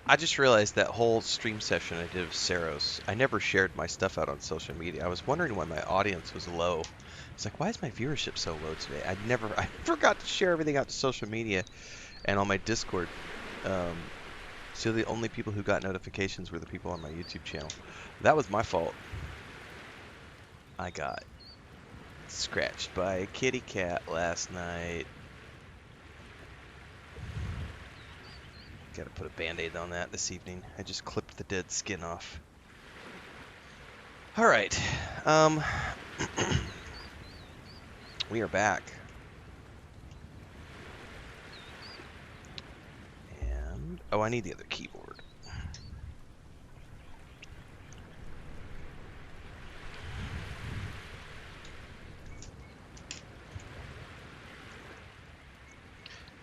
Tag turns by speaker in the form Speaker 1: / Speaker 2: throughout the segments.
Speaker 1: I just realized that whole stream session I did of Saros, I never shared my stuff out on social media. I was wondering why my audience was low. It's like, why is my viewership so low today? I forgot to share everything out to social media and on my Discord. Um, so the only people who got notifications were the people on my YouTube channel. That was my fault. I got scratched by a kitty cat last night. Gotta put a band-aid on that this evening. I just clipped the dead skin off. Alright. We are back. And oh, I need the other keyboard.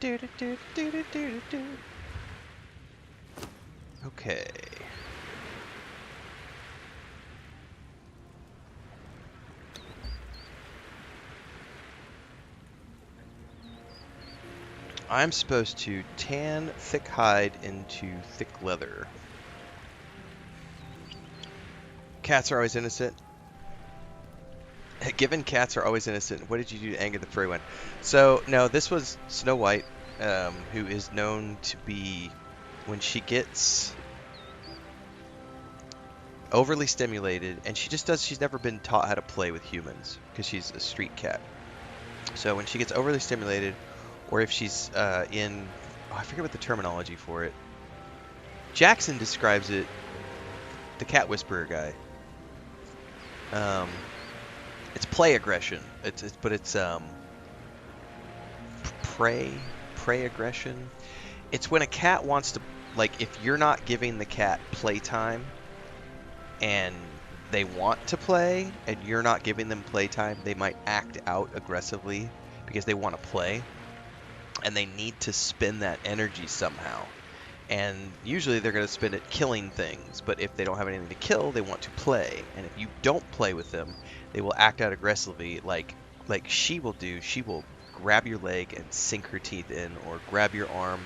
Speaker 1: Do do do do do do do. Okay. I'm supposed to tan thick hide into thick leather. Cats are always innocent. Given cats are always innocent, what did you do to anger the furry one? So, no, this was Snow White, who is known to be, when she gets overly stimulated, and she's never been taught how to play with humans, because she's a street cat. So when she gets overly stimulated, or if she's I forget what the terminology for it. Jackson describes it, the cat whisperer guy. It's play aggression. It's prey aggression. It's when a cat wants to, like, if you're not giving the cat playtime and they want to play and you're not giving them playtime, they might act out aggressively because they want to play and they need to spend that energy somehow. And usually they're going to spend it killing things, but if they don't have anything to kill, they want to play. And if you don't play with them, they will act out aggressively, like she will do. She will grab your leg and sink her teeth in, or grab your arm.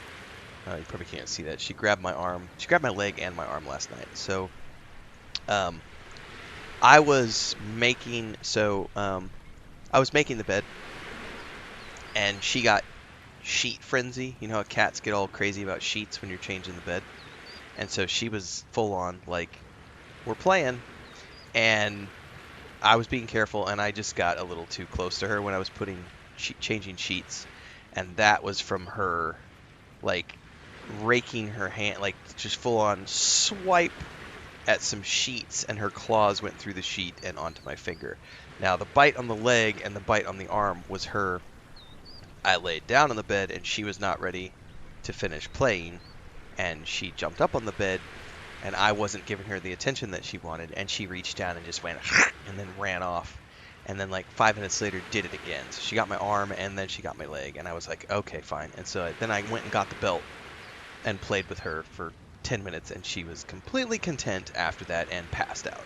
Speaker 1: You probably can't see that. She grabbed my arm. She grabbed my leg and my arm last night. So, I was making the bed, and she got sheet frenzy. You know how cats get all crazy about sheets when you're changing the bed. And so she was full on, like, we're playing, and I was being careful, and I just got a little too close to her when I was changing sheets, and that was from her, like, raking her hand, like, just full on swipe at some sheets, and her claws went through the sheet and onto my finger. Now, the bite on the leg and the bite on the arm was her. I laid down on the bed, and she was not ready to finish playing, and she jumped up on the bed, and I wasn't giving her the attention that she wanted, and she reached down and just went and then ran off, and then like 5 minutes later did it again. So she got my arm and then she got my leg, and I was like, okay, fine. And so then I went and got the belt and played with her for 10 minutes, and she was completely content after that and passed out.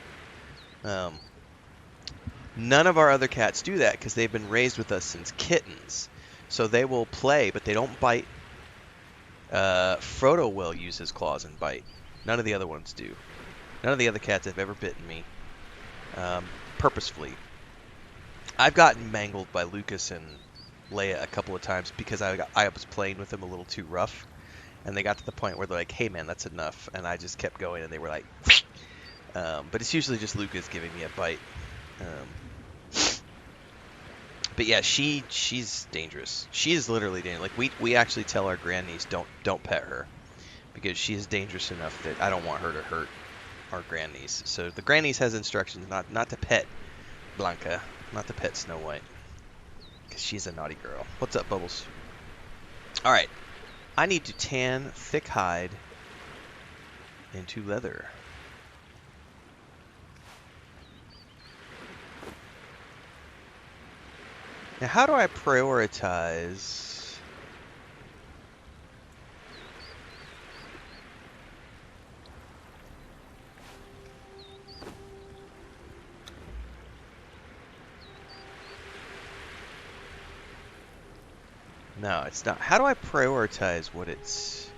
Speaker 1: None of our other cats do that because they've been raised with us since kittens. So they will play, but they don't bite. Frodo will use his claws and bite. None of the other ones do. None of the other cats have ever bitten me, purposefully. I've gotten mangled by Lucas and Leia a couple of times because I was playing with them a little too rough, and they got to the point where they're like, "Hey man, that's enough," and I just kept going, and they were like, but it's usually just Lucas giving me a bite. But yeah, she's dangerous. She is literally dangerous. Like we actually tell our grandniece don't pet her, because she is dangerous enough that I don't want her to hurt our grandniece. So the grandniece has instructions not to pet Blanca, not to pet Snow White, because she's a naughty girl. What's up, Bubbles? All right, I need to tan thick hide into leather. Now, how do I prioritize? No, it's not. How do I prioritize what it's...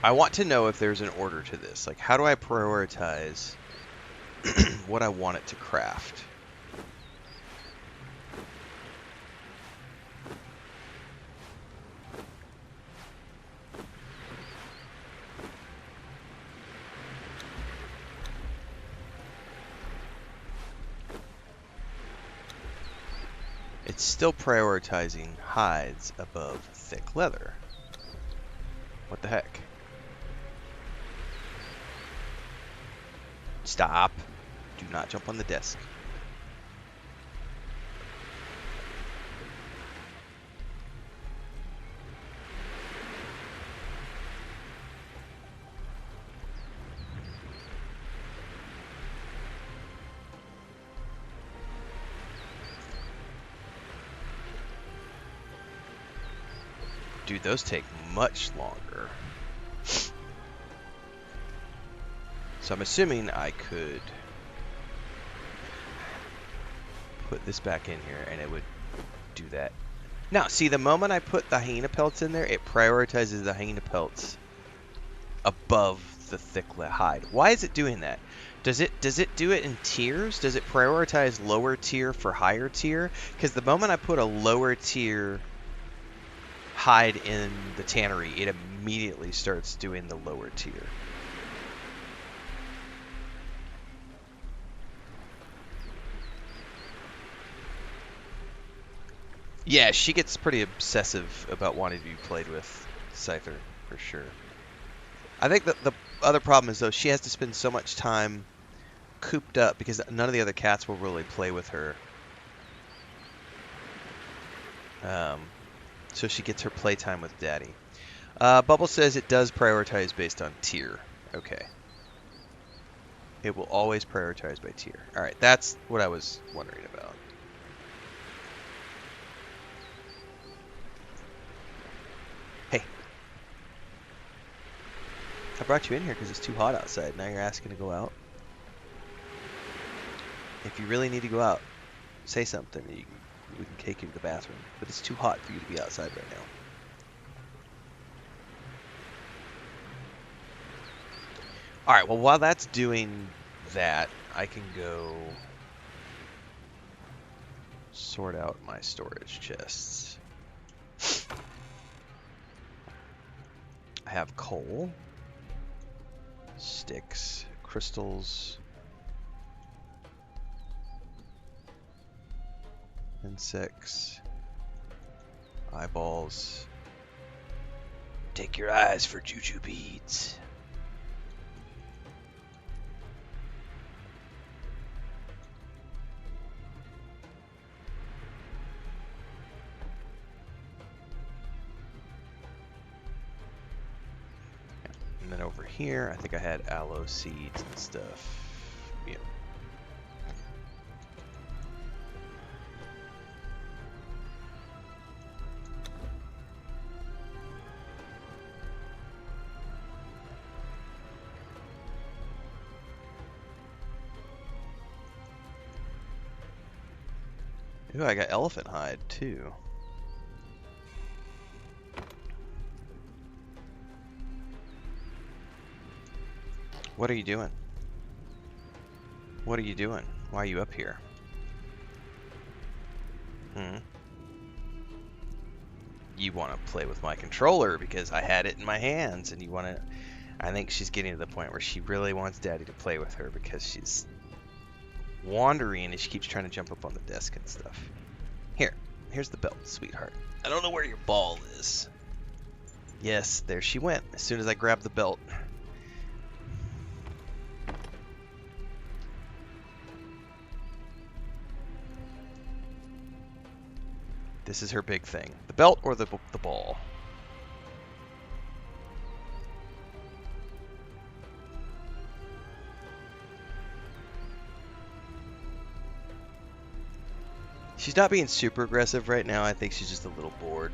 Speaker 1: I want to know if there's an order to this. Like, how do I prioritize what I want it to craft? It's still prioritizing hides above thick leather. What the heck? Stop. Do not jump on the desk. Dude, those take much longer. So I'm assuming I could put this back in here and it would do that. Now, see, the moment I put the hyena pelts in there, it prioritizes the hyena pelts above the thick hide. Why is it doing that? Does it do it in tiers? Does it prioritize lower tier for higher tier? Because the moment I put a lower tier hide in the tannery, it immediately starts doing the lower tier. Yeah, she gets pretty obsessive about wanting to be played with, Scyther, for sure. I think that the other problem is, though, she has to spend so much time cooped up because none of the other cats will really play with her. So she gets her playtime with Daddy. Bubble says it does prioritize based on tier. Okay. It will always prioritize by tier. Alright, that's what I was wondering about. Hey. I brought you in here because it's too hot outside. Now you're asking to go out. If you really need to go out, say something. We can take you to the bathroom. But it's too hot for you to be outside right now. Alright, well, while that's doing that, I can go sort out my storage chests. I have coal, sticks, crystals, insects, eyeballs. Take your eyes for juju beads. And then over here, I think I had aloe seeds and stuff. Yeah. Ooh, I got elephant hide too. What are you doing? What are you doing? Why are you up here? You want to play with my controller because I had it in my hands, and you want to... I think she's getting to the point where she really wants Daddy to play with her because she's wandering and she keeps trying to jump up on the desk and stuff. Here's the belt, sweetheart. I don't know where your ball is. Yes, there she went as soon as I grabbed the belt. This is her big thing. The belt or the ball? She's not being super aggressive right now. I think she's just a little bored.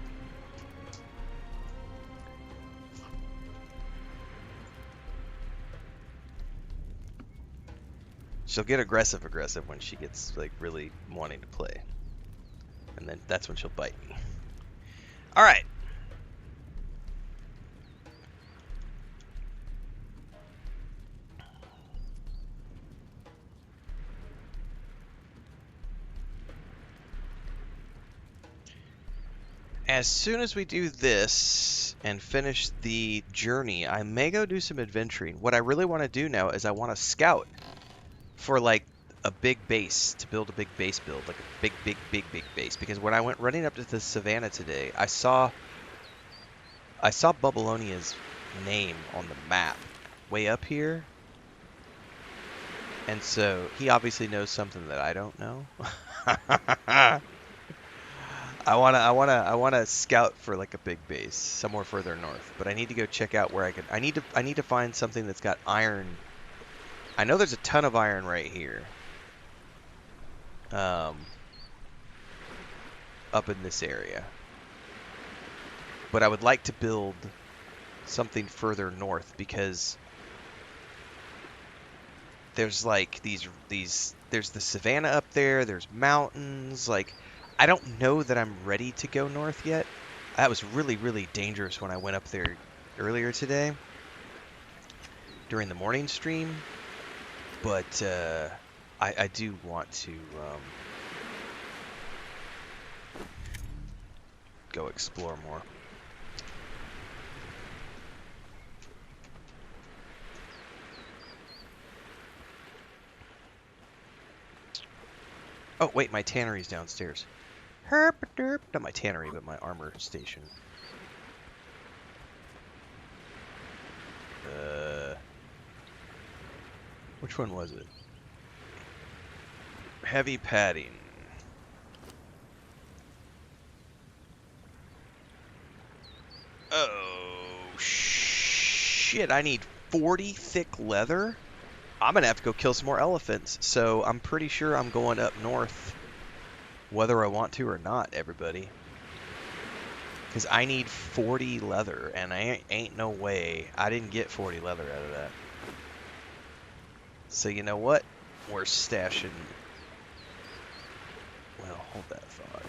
Speaker 1: She'll get aggressive when she gets like really wanting to play. And then that's when she'll bite me. Alright. as soon as we do this and finish the journey, I may go do some adventuring. What I really want to do now is I want to scout for like a big base, to build a big base build, like a big base. Because when I went running up to the savannah today, I saw Babylonia's name on the map way up here. And so he obviously knows something that I don't know. I wanna scout for like a big base somewhere further north, but I need to go check out where I need to find something that's got iron. I know there's a ton of iron right here. Up in this area. But I would like to build something further north because there's like there's the savannah up there, there's mountains, like I don't know that I'm ready to go north yet. That was really dangerous when I went up there earlier today during the morning stream, but I do want to go explore more. Oh, wait, my tannery's downstairs. Herp derp. Not my tannery, but my armor station. Which one was it? Heavy padding. Oh, shit. I need 40 thick leather? I'm going to have to go kill some more elephants. So I'm pretty sure I'm going up north, whether I want to or not, everybody. Because I need 40 leather, and I ain't no way. I didn't get 40 leather out of that. So you know what? We're stashing... Well, hold that thought.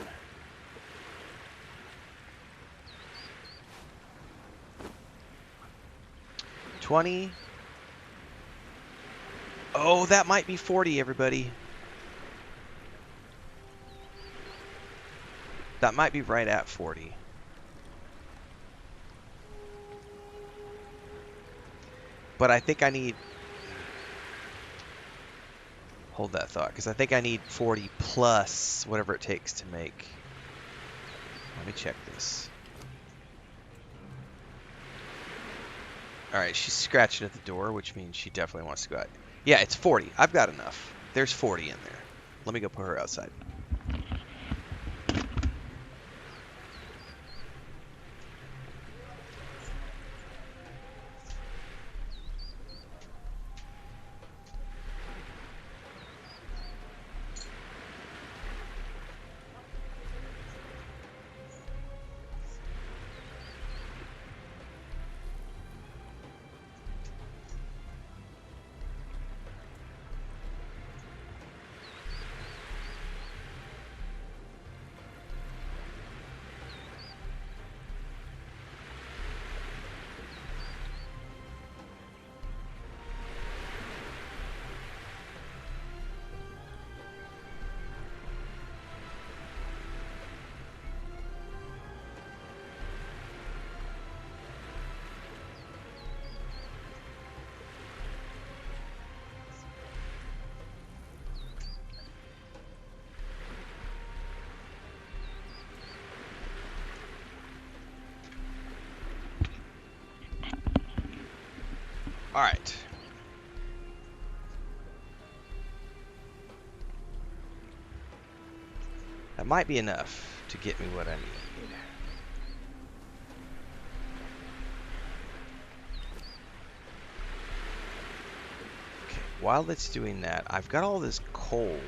Speaker 1: $20. Oh, that might be 40, everybody. That might be right at 40. But I think I need... Hold that thought, because I think I need 40 plus whatever it takes to make... Let me check this. Alright, she's scratching at the door, which means she definitely wants to go out. Yeah, it's 40. I've got enough. There's 40 in there. Let me go put her outside. Alright. That might be enough to get me what I need. Okay, while it's doing that, I've got all this coal.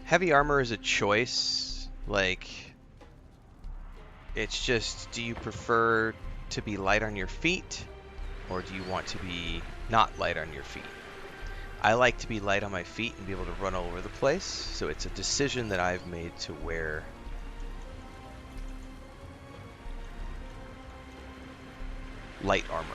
Speaker 1: Heavy armor is a choice, like, it's just, do you prefer to be light on your feet, or do you want to be not light on your feet? I like to be light on my feet and be able to run all over the place, so it's a decision that I've made to wear light armor.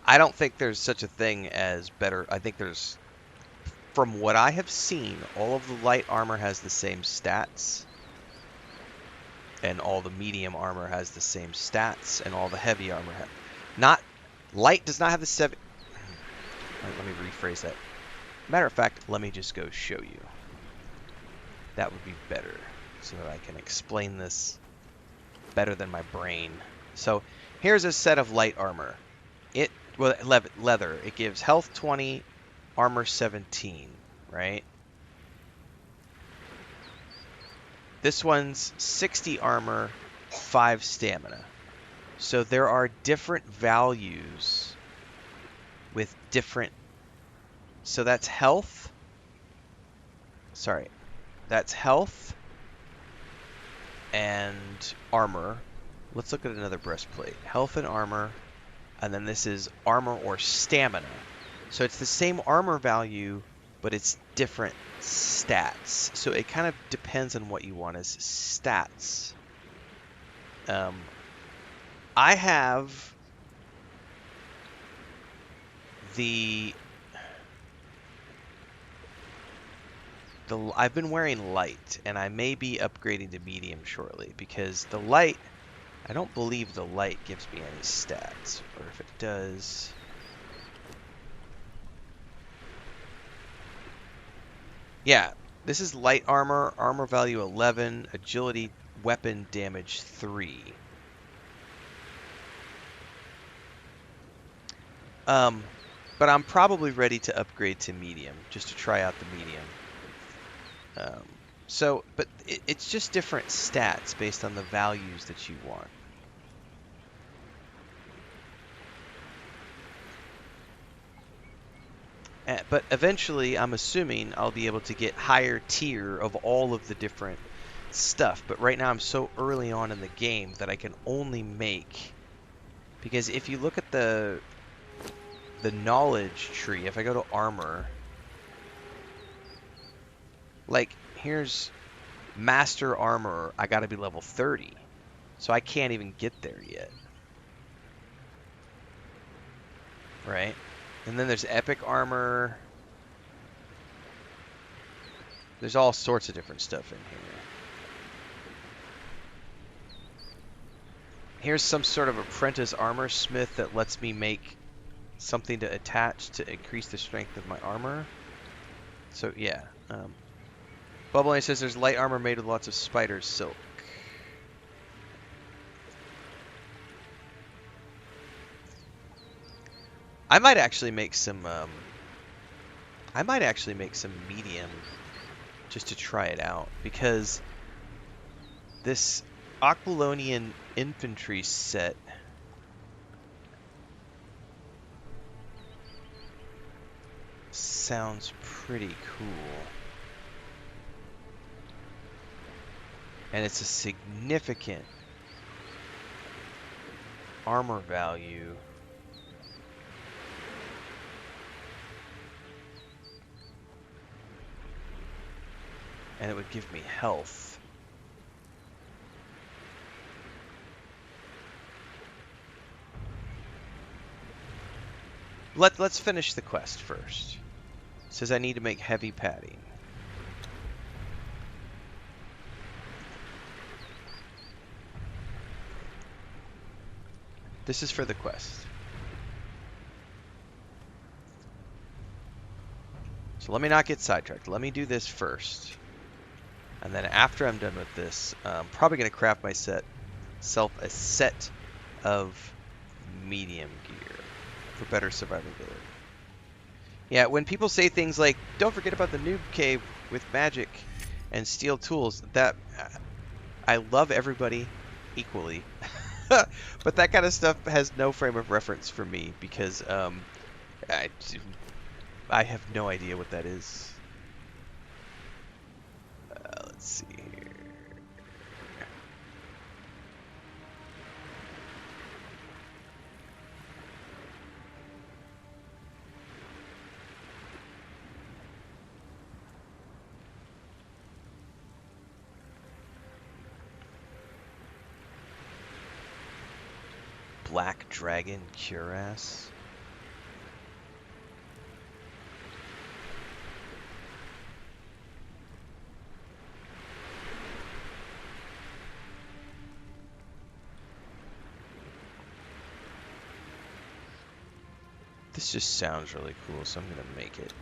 Speaker 1: I don't think there's such a thing as better. I think there's, from what I have seen, all of the light armor has the same stats, and all the medium armor has the same stats, and all the heavy armor not light does not have the seven. Let me rephrase that. Matter of fact, let me just go show you. That would be better, so that I can explain this better than my brain. So here's a set of light armor. Well, leather. It gives health 20, armor 17, right? This one's 60 armor, 5 stamina. So there are different values with different... So that's health. Sorry. That's health and armor. Let's look at another breastplate. Health and armor. And then this is armor or stamina. So it's the same armor value, but it's different stats. So it kind of depends on what you want as stats. I have I've been wearing light, and I may be upgrading to medium shortly, because the light, I don't believe the light gives me any stats, or if it does... Yeah, this is light armor, armor value 11, agility, weapon damage 3. But I'm probably ready to upgrade to medium, just to try out the medium. But it's just different stats based on the values that you want. But eventually, I'm assuming I'll be able to get higher tier of all of the different stuff. But right now, I'm so early on in the game that I can only make... Because if you look at the knowledge tree, if I go to armor... Like, here's Master Armor. I gotta be level 30. So I can't even get there yet. Right? And then there's Epic Armor. There's all sorts of different stuff in here. Here's some sort of apprentice armor smith that lets me make something to attach to increase the strength of my armor. So, yeah. Bubble says there's light armor made with lots of spider silk. I might actually make some medium just to try it out, because this Aquilonian infantry set sounds pretty cool. And it's a significant armor value. And it would give me health. Let's finish the quest first. It says I need to make heavy padding. This is for the quest. So let me not get sidetracked. Let me do this first. And then after I'm done with this, I'm probably going to craft myself a set of medium gear for better survivability. Yeah, when people say things like, "Don't forget about the noob cave with magic and steel tools," that I love everybody equally, but that kind of stuff has no frame of reference for me because I I have no idea what that is. Let's see here. Black Dragon Cuirass. This just sounds really cool, so I'm gonna make it.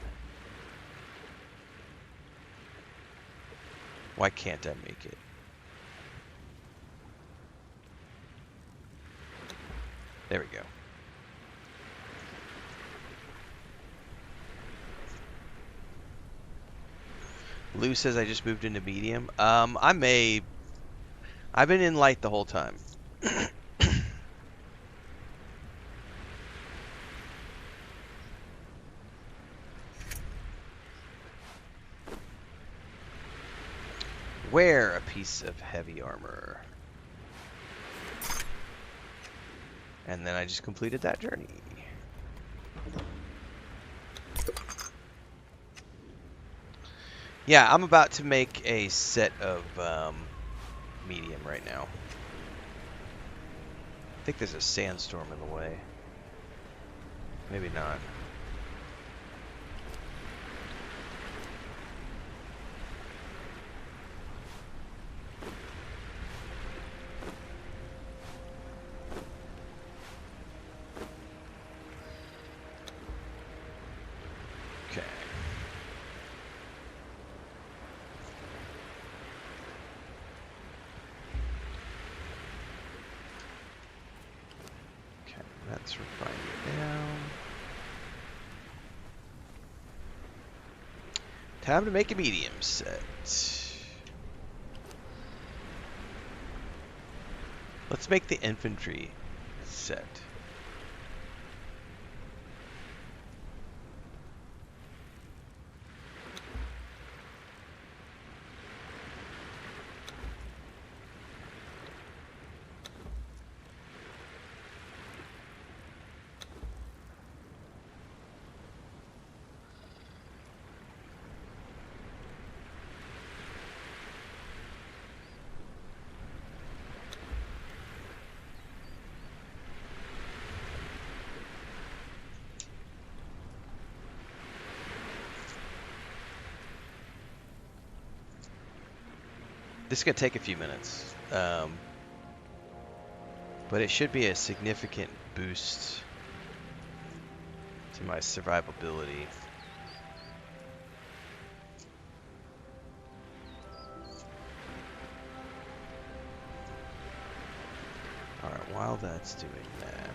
Speaker 1: Why can't I make it? There we go. Lou says I just moved into medium. I've been in light the whole time. Wear a piece of heavy armor. And then I just completed that journey. Yeah, I'm about to make a set of medium right now. I think there's a sandstorm in the way. Maybe not. Okay. Okay, that's refined down. Time to make a medium set. Let's make the infantry set. This is going to take a few minutes, but it should be a significant boost to my survivability. Alright, while that's doing that...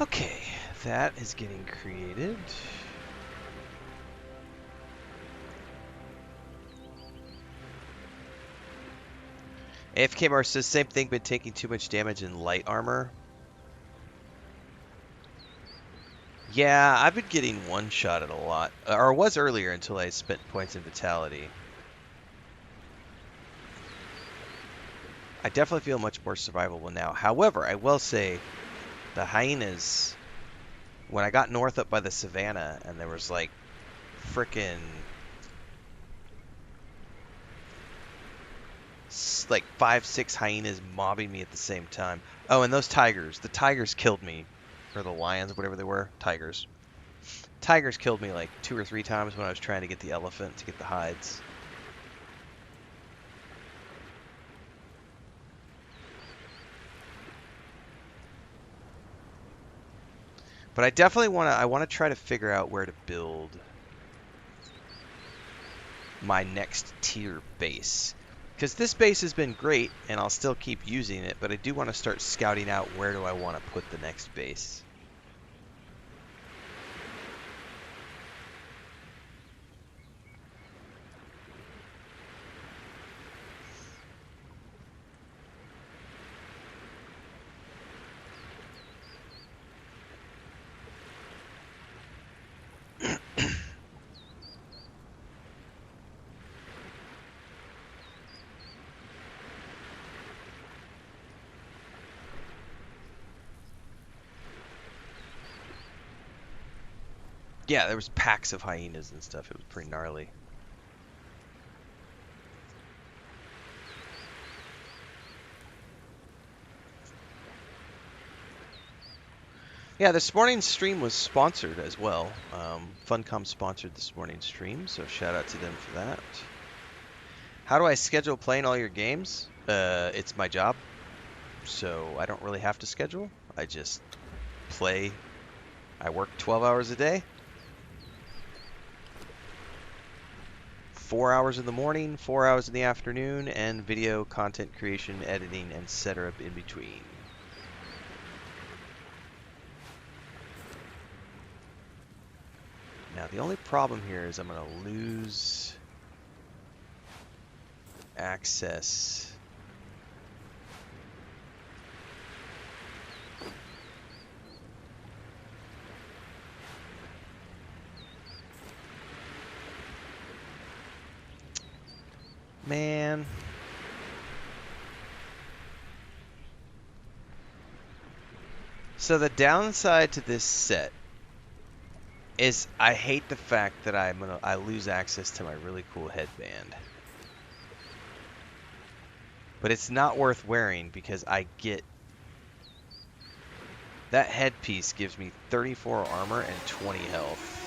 Speaker 1: Okay, that is getting created. AFK Mar says same thing, but taking too much damage in light armor. Yeah, I've been getting one-shotted a lot, or was earlier until I spent points in vitality. I definitely feel much more survivable now. However, I will say the hyenas, when I got north up by the savannah and there was like frickin' There's like 5, 6 hyenas mobbing me at the same time. Oh, and those tigers. The tigers killed me. Or the lions, whatever they were. Tigers. Tigers killed me like 2 or 3 times when I was trying to get the elephant to get the hides. But I definitely want to try to figure out where to build my next tier base. Because this base has been great, and I'll still keep using it, but I do want to start scouting out where do I want to put the next base. Yeah, there was packs of hyenas and stuff. It was pretty gnarly. Yeah, this morning's stream was sponsored as well. Funcom sponsored this morning's stream, so shout out to them for that. How do I schedule playing all your games? It's my job, so I don't really have to schedule. I just play. I work 12 hours a day. 4 hours in the morning, 4 hours in the afternoon, and video content creation, editing, and setup in between. Now, the only problem here is I'm going to lose access. Man. So the downside to this set is I hate the fact that I lose access to my really cool headband. But it's not worth wearing because I get that headpiece gives me 34 armor and 20 health.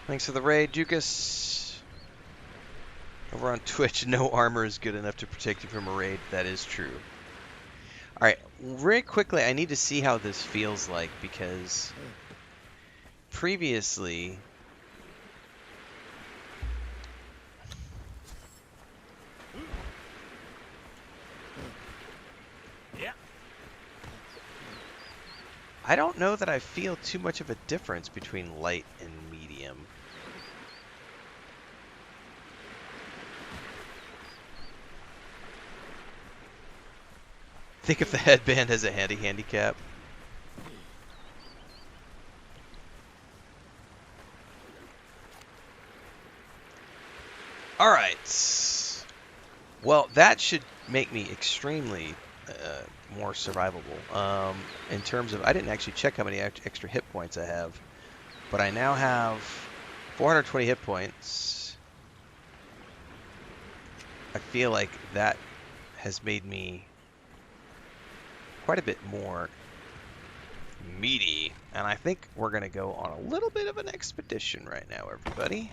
Speaker 1: Thanks for the raid, Dukas. Over on Twitch, no armor is good enough to protect you from a raid. That is true. Alright, very quickly, I need to see how this feels like, because previously...
Speaker 2: Yeah.
Speaker 1: I don't know that I feel too much of a difference between light and medium. Think if the headband has a handicap. Alright. Well, that should make me extremely more survivable. In terms of, I didn't actually check how many extra hit points I have, but I now have 420 hit points. I feel like that has made me quite a bit more meaty, and I think we're going to go on a little bit of an expedition right now, everybody.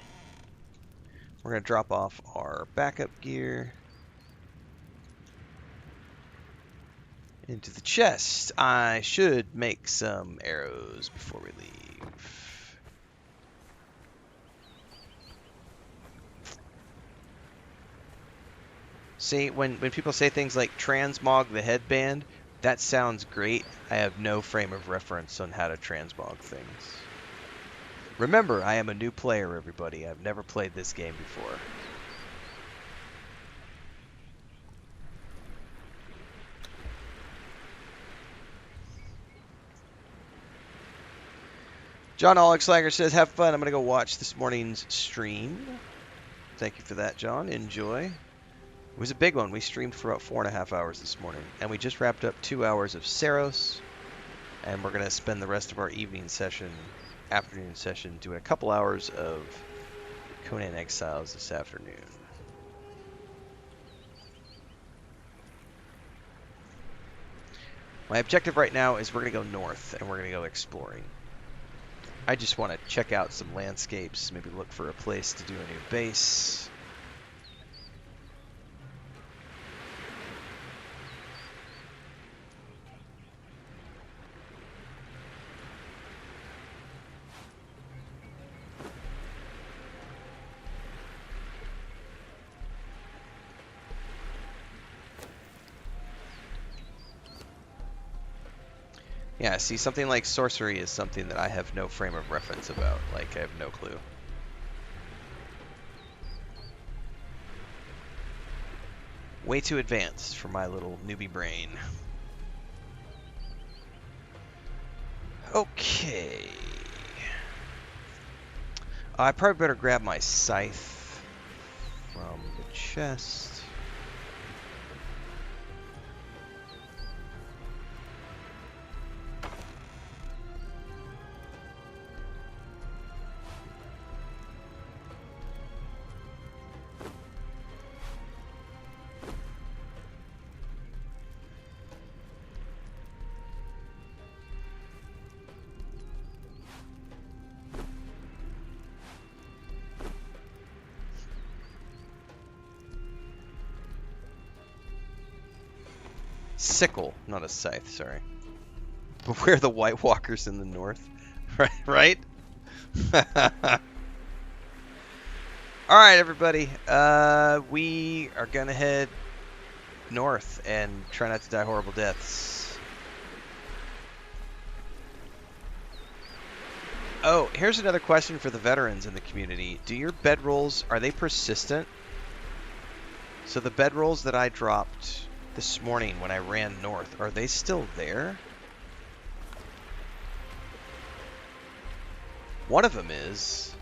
Speaker 1: We're going to drop off our backup gear into the chest. I should make some arrows before we leave. See, when people say things like transmog the headband, that sounds great. I have no frame of reference on how to transmog things. Remember, I am a new player, everybody. I've never played this game before. John Alexlager says, have fun. I'm going to go watch this morning's stream. Thank you for that, John. Enjoy. It was a big one. We streamed for about 4.5 hours this morning, and we just wrapped up 2 hours of Saros, and we're going to spend the rest of our evening session, afternoon session, doing a couple hours of Conan Exiles this afternoon. My objective right now is we're going to go north, and we're going to go exploring. I just want to check out some landscapes, maybe look for a place to do a new base. Yeah, see, something like sorcery is something that I have no frame of reference about. Like, I have no clue. Way too advanced for my little newbie brain. Okay. I probably better grab my scythe from the chest. Sickle, not a scythe, sorry. But we're the White Walkers in the north, right? All right, everybody. We are gonna head north and try not to die horrible deaths. Oh, here's another question for the veterans in the community. Do your bedrolls, are they persistent? So the bedrolls that I dropped this morning when I ran north, are they still there? One of them is.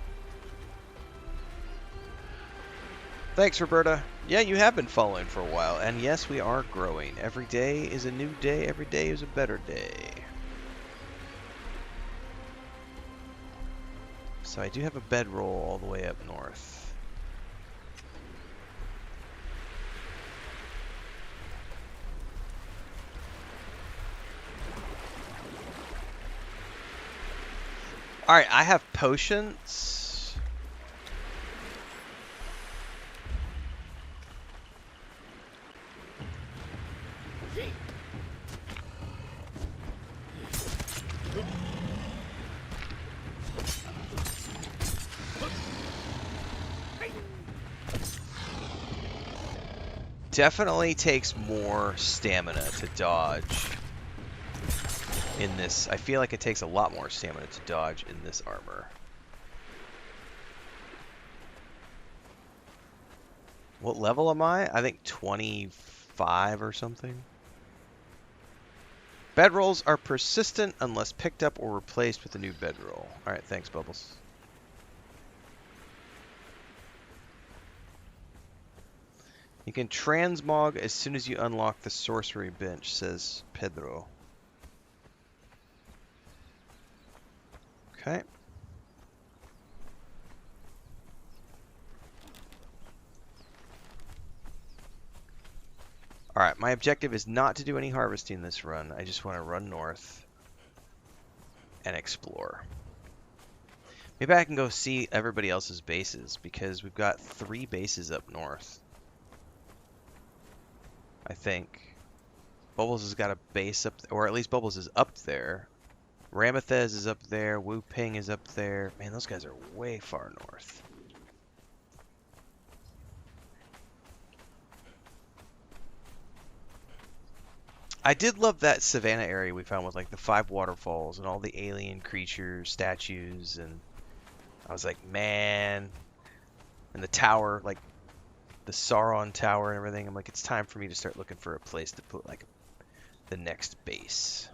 Speaker 1: Thanks, Roberta. Yeah, you have been following for a while, and yes, we are growing. Every day is a new day. Every day is a better day. So I do have a bedroll all the way up north. Alright, I have potions. Definitely takes more stamina to dodge in this. I feel like it takes a lot more stamina to dodge in this armor. What level am I? I think 25 or something. Bedrolls are persistent unless picked up or replaced with a new bedroll. Alright, thanks, Bubbles. You can transmog as soon as you unlock the sorcery bench, says Pedro. Okay. Alright, my objective is not to do any harvesting this run. I just want to run north and explore. Maybe I can go see everybody else's bases, because we've got 3 bases up north. I think. Bubbles has got a base up, or at least Bubbles is up there. Ramathez is up there. Wu Ping is up there. Man, those guys are way far north. I did love that savannah area we found with like the 5 waterfalls and all the alien creatures, statues, and I was like, man. And the tower, like the Sauron Tower and everything. I'm like, it's time for me to start looking for a place to put like the next base.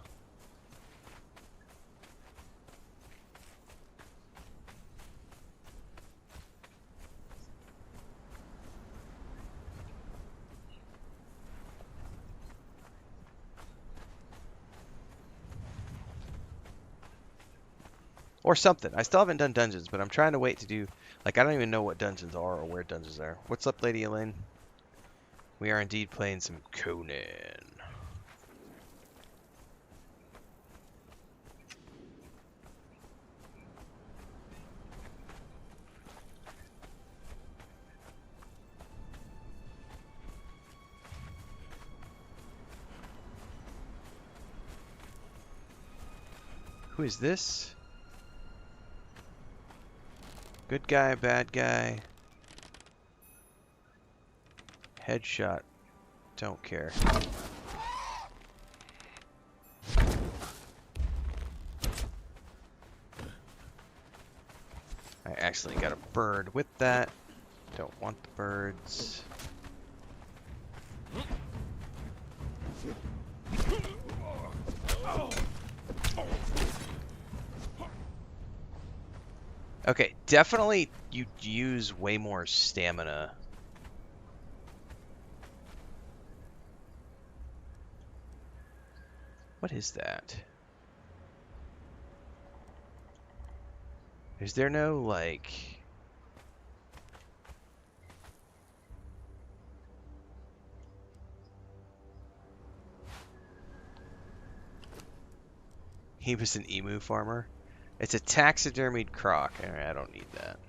Speaker 1: Or something. I still haven't done dungeons, but I'm trying to wait to do... Like, I don't even know what dungeons are or where dungeons are. What's up, Lady Elaine? We are indeed playing some Conan. Who is this? Good guy, bad guy. Headshot. Don't care. I accidentally got a bird with that. Don't want the birds. Okay, definitely you use way more stamina. What is that? Is there no, like... He was an emu farmer? It's a taxidermied croc. Alright, I don't need that.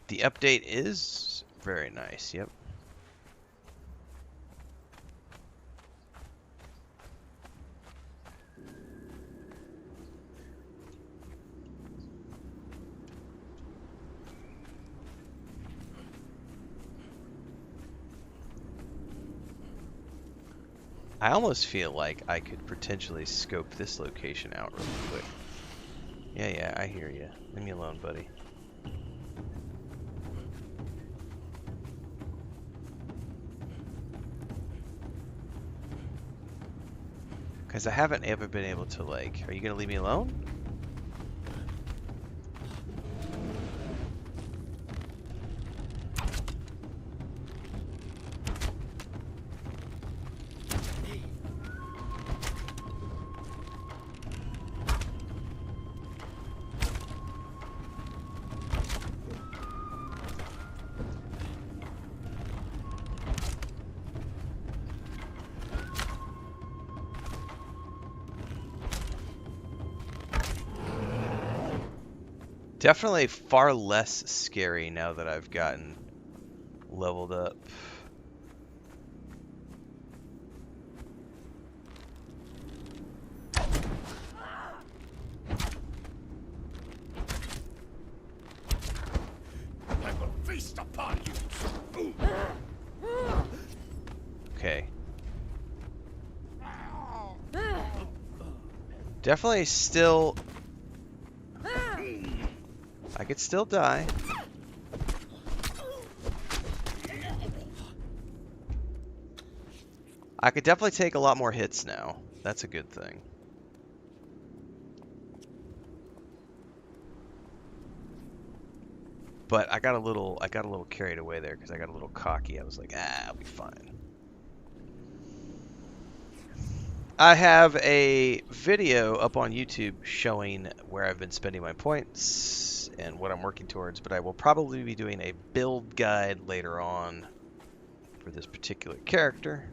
Speaker 1: The update is very nice, yep. I almost feel like I could potentially scope this location out really quick. Yeah, I hear you. Leave me alone, buddy. Because I haven't ever been able to, like... Are you going to leave me alone? Definitely far less scary now that I've gotten leveled up.
Speaker 2: I will feast upon you.
Speaker 1: Okay. Definitely still... I could still die. I could definitely take a lot more hits now. That's a good thing. But I got a little carried away there because I got a little cocky. I was like, I'll be fine. I have a video up on YouTube showing where I've been spending my points and what I'm working towards, but I will probably be doing a build guide later on for this particular character.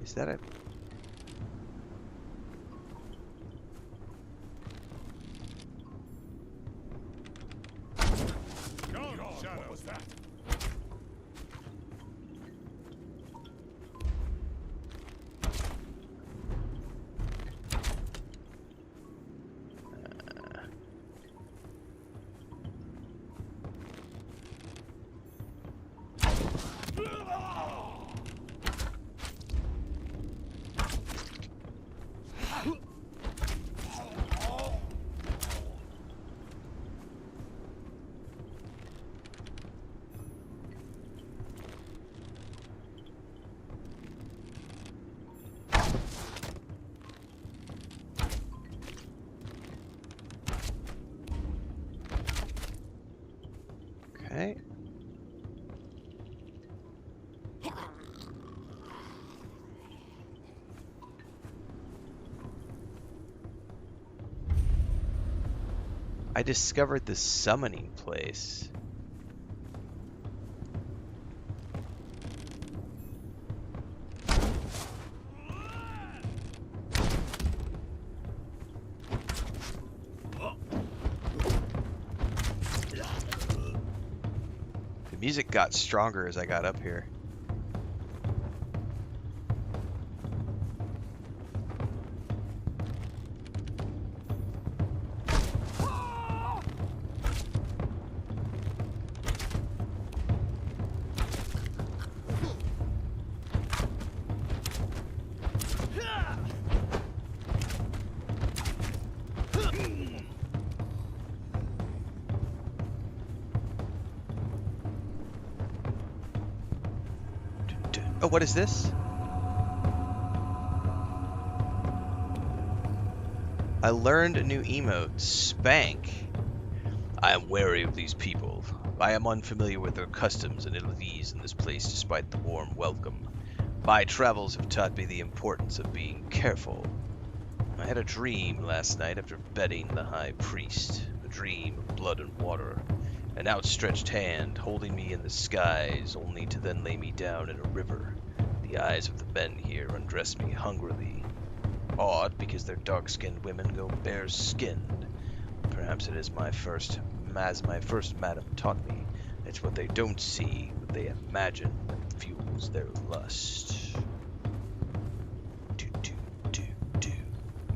Speaker 1: Is that it?
Speaker 2: What was that?
Speaker 1: Okay. I discovered the summoning place. The music got stronger as I got up here. Oh, what is this? I learned a new emote, Spank. I am wary of these people. I am unfamiliar with their customs and ill at ease in this place despite the warm welcome. My travels have taught me the importance of being careful. I had a dream last night after bedding the high priest. A dream of blood and water. An outstretched hand holding me in the skies, only to then lay me down in a river. The eyes of the men here undress me hungrily. Odd, because their dark-skinned women go bare-skinned. Perhaps it is as my first madam taught me. It's what they don't see, what they imagine, that fuels their lust. Do do do do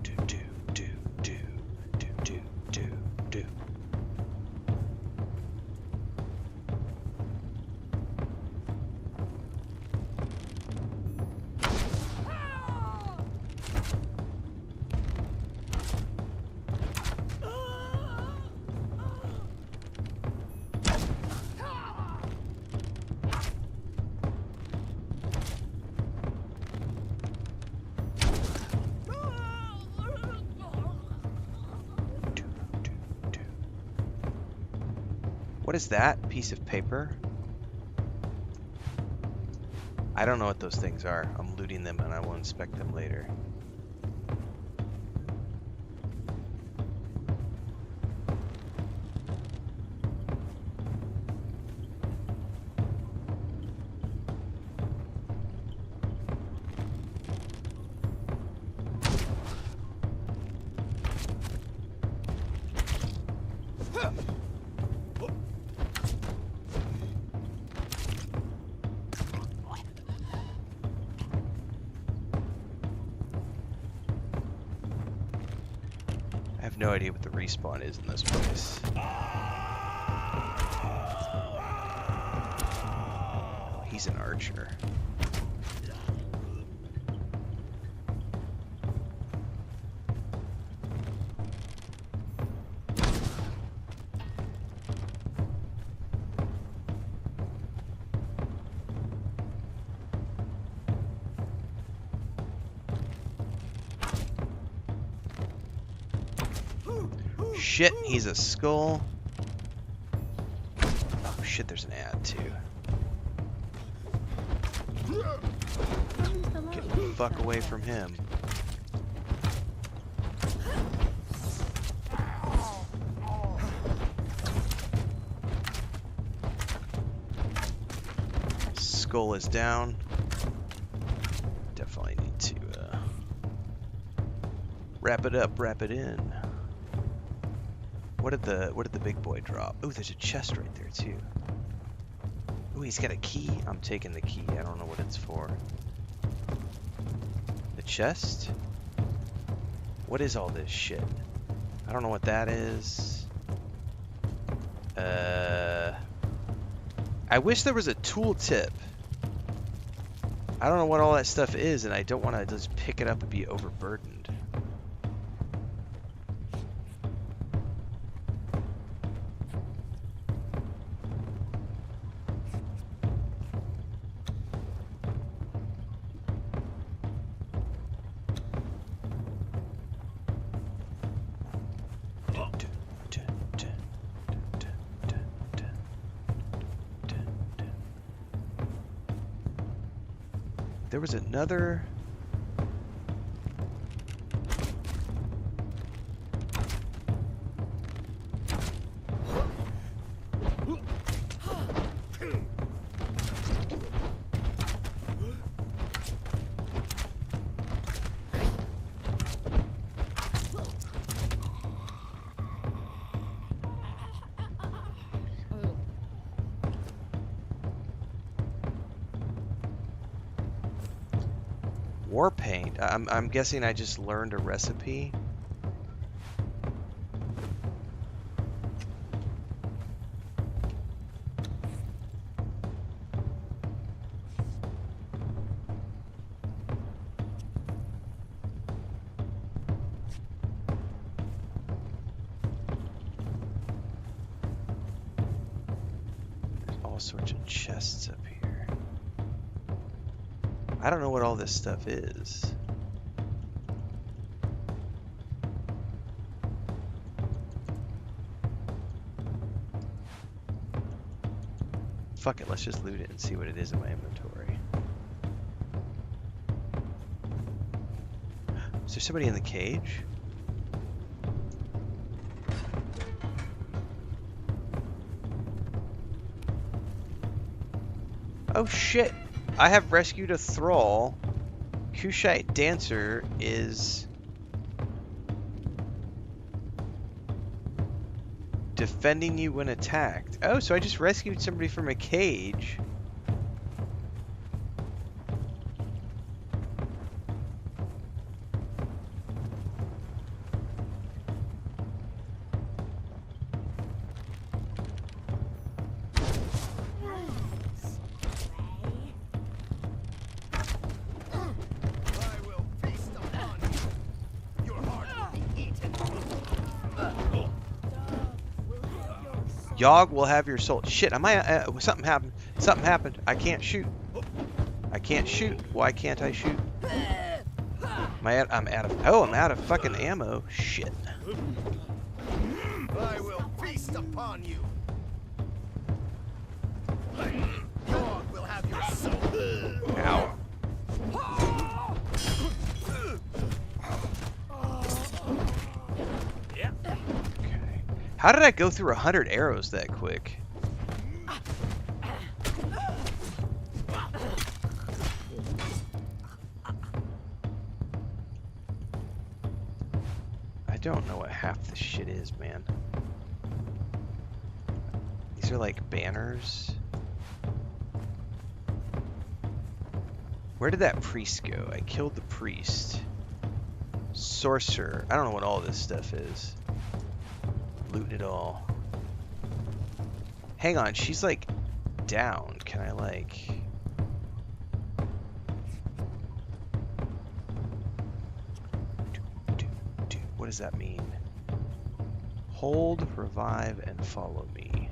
Speaker 1: do do do do do do do do. What is that? Piece of paper? I don't know what those things are. I'm looting them and I will inspect them later. I have no idea what the respawn is in this place. Oh, he's an archer. Shit, he's a skull. Oh shit, there's an ad too. Get the fuck away from him. Skull is down. Definitely need to wrap it up, wrap it in. What did the big boy drop? Oh, there's a chest right there too. Oh, he's got a key. I'm taking the key. I don't know what it's for. The chest? What is all this shit? I don't know what that is. I wish there was a tooltip. I don't know what all that stuff is, and I don't want to just pick it up and be overburdened. There was another... War paint. I'm guessing I just learned a recipe. There's all sorts of chests up here. I don't know what all this stuff is. Fuck it, let's just loot it and see what it is in my inventory. Is there somebody in the cage? Oh shit! I have rescued a thrall. Kushite Dancer is defending you when attacked. Oh, so I just rescued somebody from a cage. Yogg will have your soul. Shit, am I? Something happened. Something happened. I can't shoot. I can't shoot. Why can't I shoot? I'm out of. Oh, I'm out of fucking ammo. Shit.
Speaker 2: I will feast upon you. Yogg will have your soul.
Speaker 1: Ow. How did I go through 100 arrows that quick? I don't know what half this shit is, man. These are like banners. Where did that priest go? I killed the priest. Sorcerer. I don't know what all this stuff is. Loot it all. Hang on, she's like down. Can I like... What does that mean? Hold, revive, and follow me.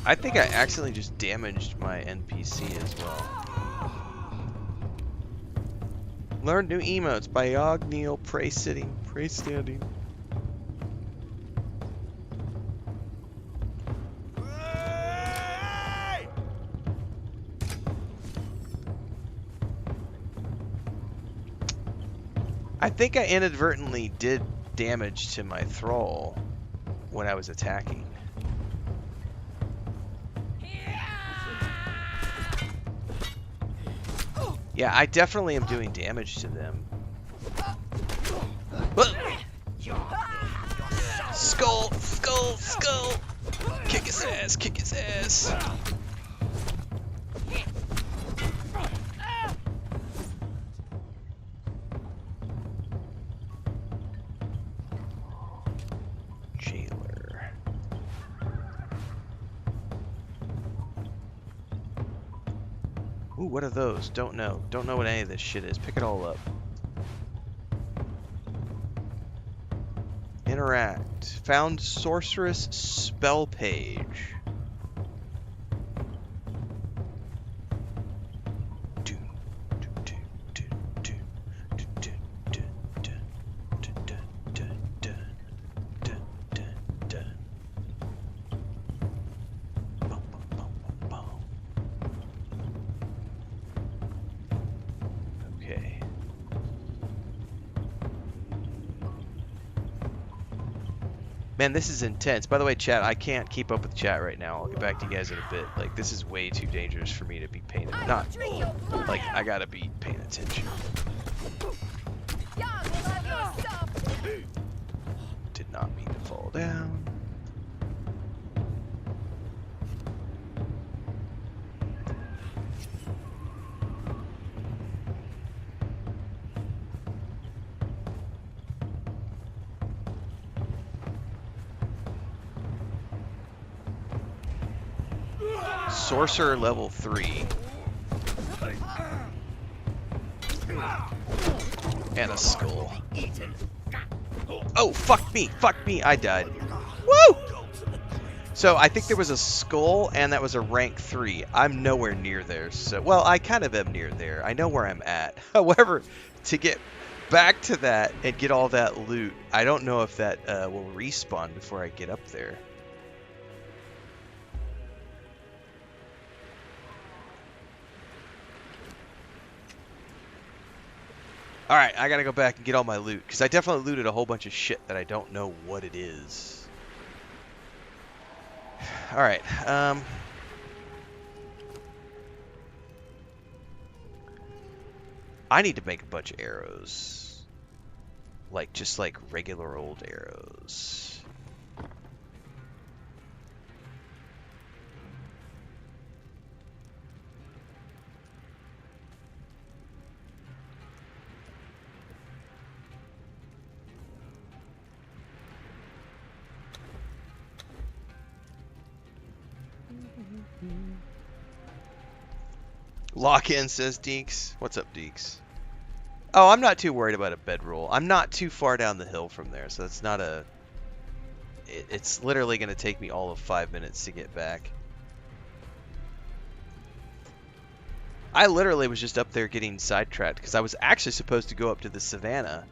Speaker 1: I think I accidentally just damaged my NPC as well. Learn new emotes by Yogg, Kneel, Pray Sitting, Pray Standing. I think I inadvertently did damage to my thrall when I was attacking. Yeah, I definitely am doing damage to them. Skull! Skull! Skull! Kick his ass! Kick his ass! Jailer. Ooh, what are those? Don't know. Don't know what any of this shit is. Pick it all up. Interact. Found sorceress spell page. Man, this is intense. By the way, chat, I can't keep up with chat right now. I'll get back to you guys in a bit. Like, this is way too dangerous for me to be paying it. Not, like, I gotta be paying attention. Did not mean to fall down. Sorcerer level 3. And a skull. Oh, fuck me, I died. Woo! So I think there was a skull and that was a rank 3. I'm nowhere near there, so, well, I kind of am near there. I know where I'm at. However, to get back to that and get all that loot, I don't know if that will respawn before I get up there. Alright, I gotta go back and get all my loot, because I definitely looted a whole bunch of shit that I don't know what it is. Alright, I need to make a bunch of arrows. Like, just like regular old arrows. Lock in, says Deeks. What's up, Deeks? Oh, I'm not too worried about a bedroll. I'm not too far down the hill from there, so it's not a... It's literally going to take me all of 5 minutes to get back. I literally was just up there getting sidetracked, because I was actually supposed to go up to the savannah.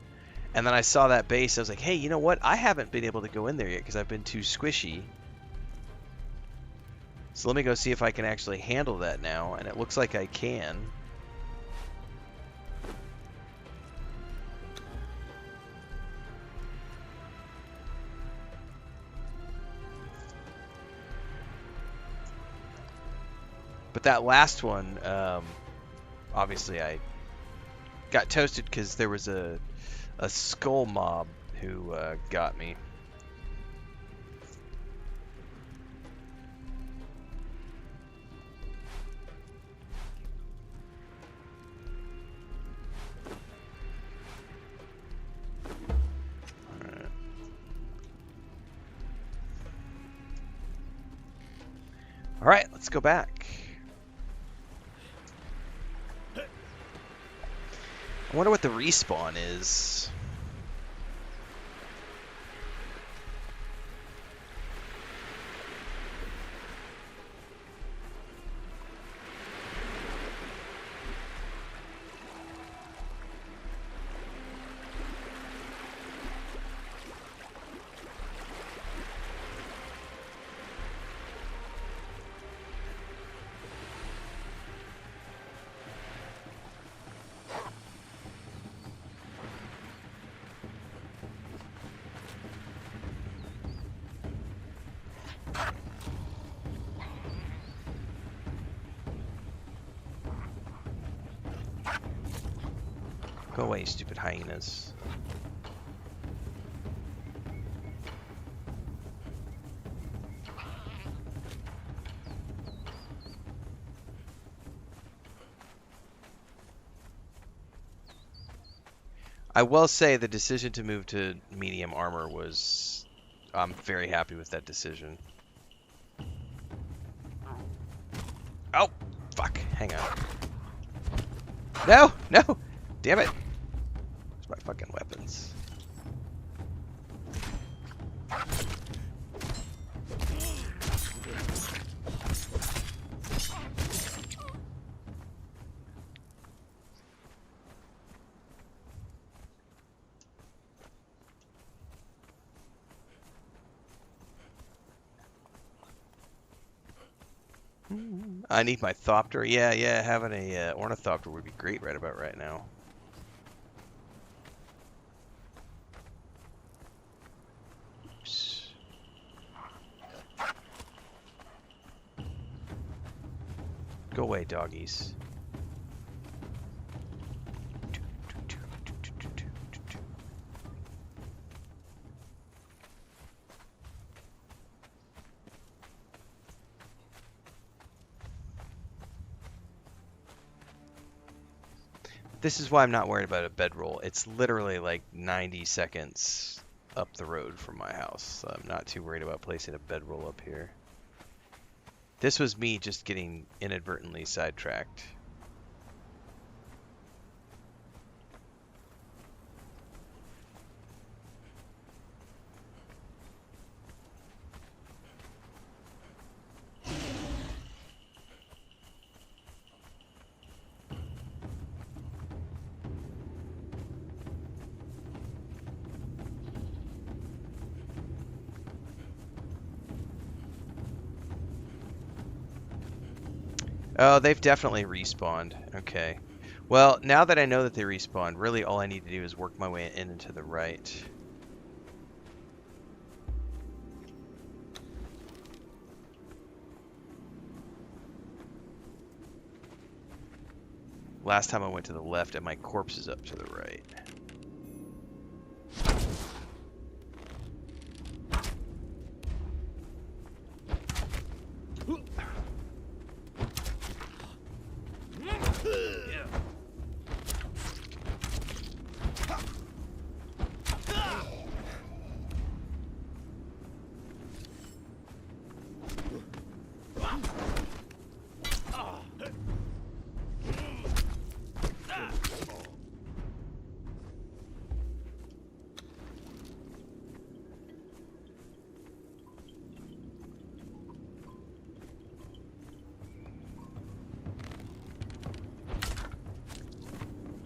Speaker 1: And then I saw that base, I was like, hey, you know what? I haven't been able to go in there yet, because I've been too squishy. So let me go see if I can actually handle that now, and it looks like I can. But that last one, obviously I got toasted because there was a skull mob who got me. All right, let's go back. I wonder what the respawn is. Go away, you stupid hyenas. I will say the decision to move to medium armor was... I'm very happy with that decision. Oh, fuck. Hang on. No! No! Damn it! Where's my fucking weapons? I need my Thopter. Yeah, having a Ornithopter would be great right about right now. Oops. Go away, doggies. This is why I'm not worried about a bedroll. It's literally like 90 seconds up the road from my house. So I'm not too worried about placing a bedroll up here. This was me just getting inadvertently sidetracked. Oh, they've definitely respawned. Okay. Well, now that I know that they respawned, really all I need to do is work my way in and to the right. Last time I went to the left and my corpse is up to the right.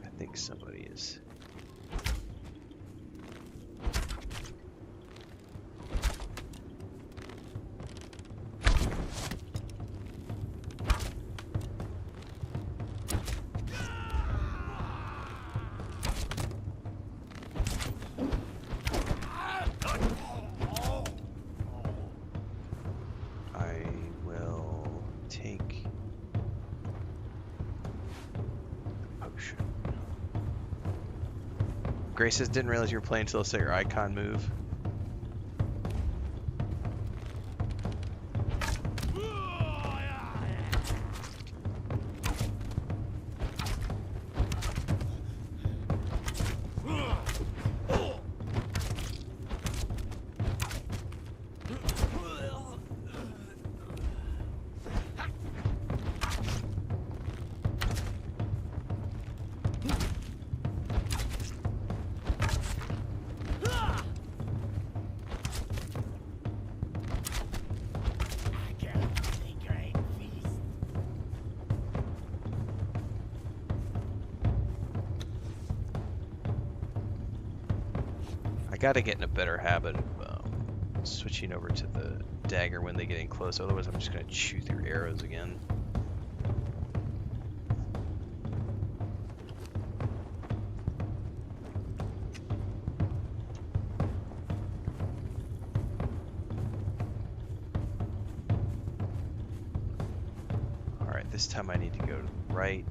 Speaker 1: I think somebody is. I will take potion. Grace says, didn't realize you were playing until I saw your icon move. I gotta get in a better habit of switching over to the dagger when they get in close, otherwise I'm just gonna chew through arrows again. Alright, this time I need to go to the right.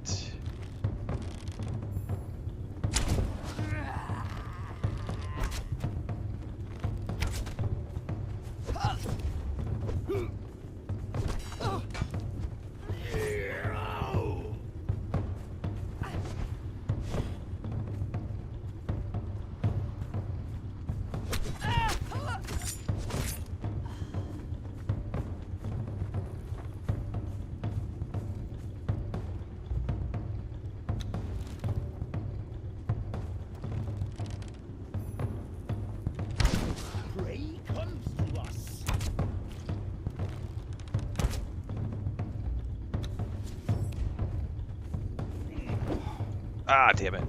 Speaker 1: Ah, damn it.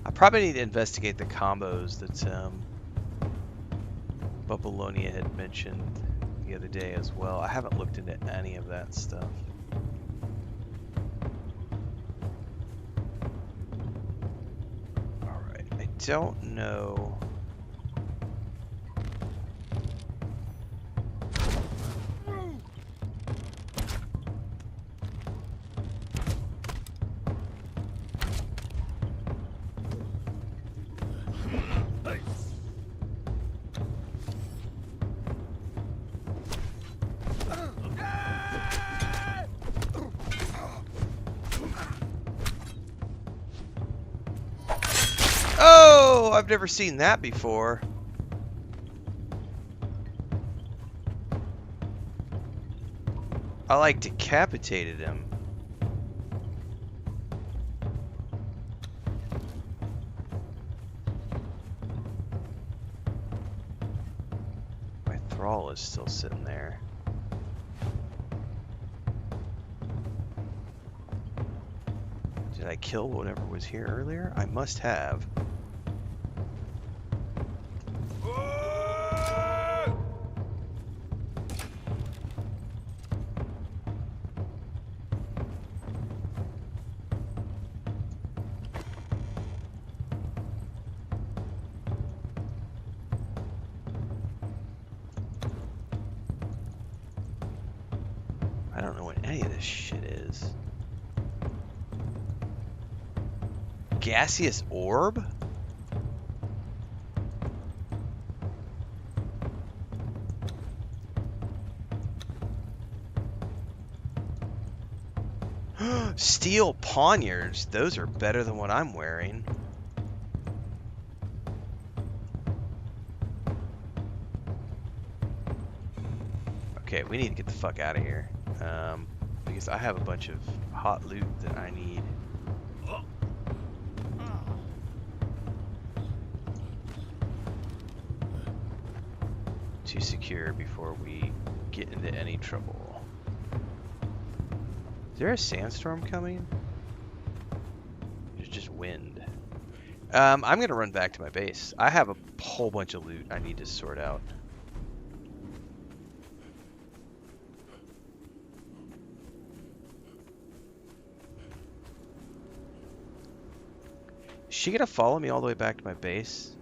Speaker 1: I probably need to investigate the combos that Bubalonia had mentioned the other day as well. I haven't looked into any of that stuff. don't know. Oh, I've never seen that before. I like decapitated him. My thrall is still sitting there. Did I kill whatever was here earlier? I must have. I don't know what any of this shit is. Gaseous orb? Steel poniards. Those are better than what I'm wearing. Okay, we need to get the fuck out of here. Because I have a bunch of hot loot that I need. To secure before we get into any trouble. Is there a sandstorm coming? There's just wind. I'm gonna run back to my base. I have a whole bunch of loot I need to sort out. Is she gonna follow me all the way back to my base?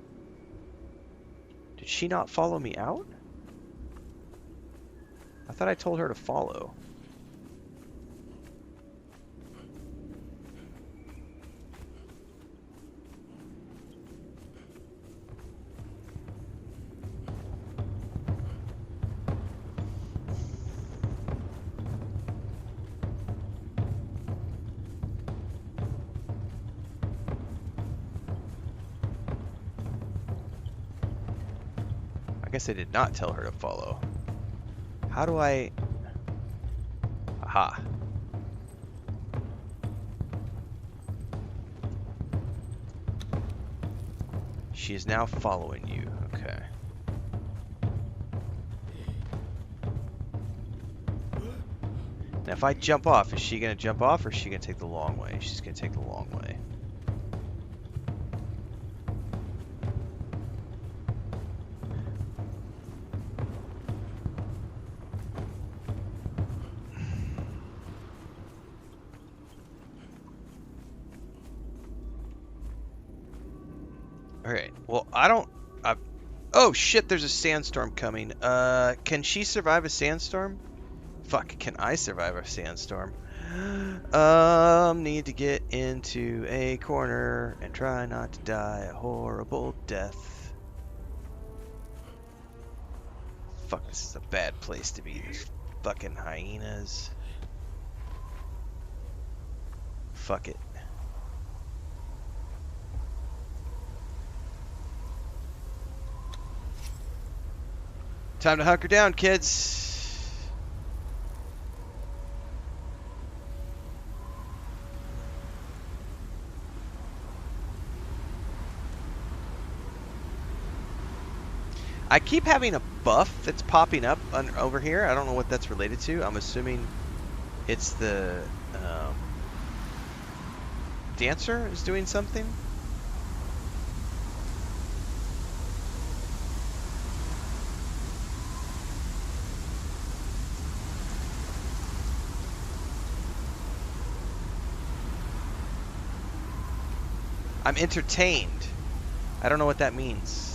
Speaker 1: Did she not follow me out? I thought I told her to follow. I guess I did not tell her to follow. How do I... Aha. She is now following you. Okay. Now if I jump off, is she going to jump off or is she going to take the long way? She's going to take the long way. Alright, well, oh shit, there's a sandstorm coming. Can she survive a sandstorm? Fuck, can I survive a sandstorm? Need to get into a corner and try not to die a horrible death. Fuck, this is a bad place to be. These fucking hyenas. Fuck it. Time to hunker down, kids. I keep having a buff that's popping up over here. I don't know what that's related to. I'm assuming it's the dancer is doing something. I'm entertained. I don't know what that means.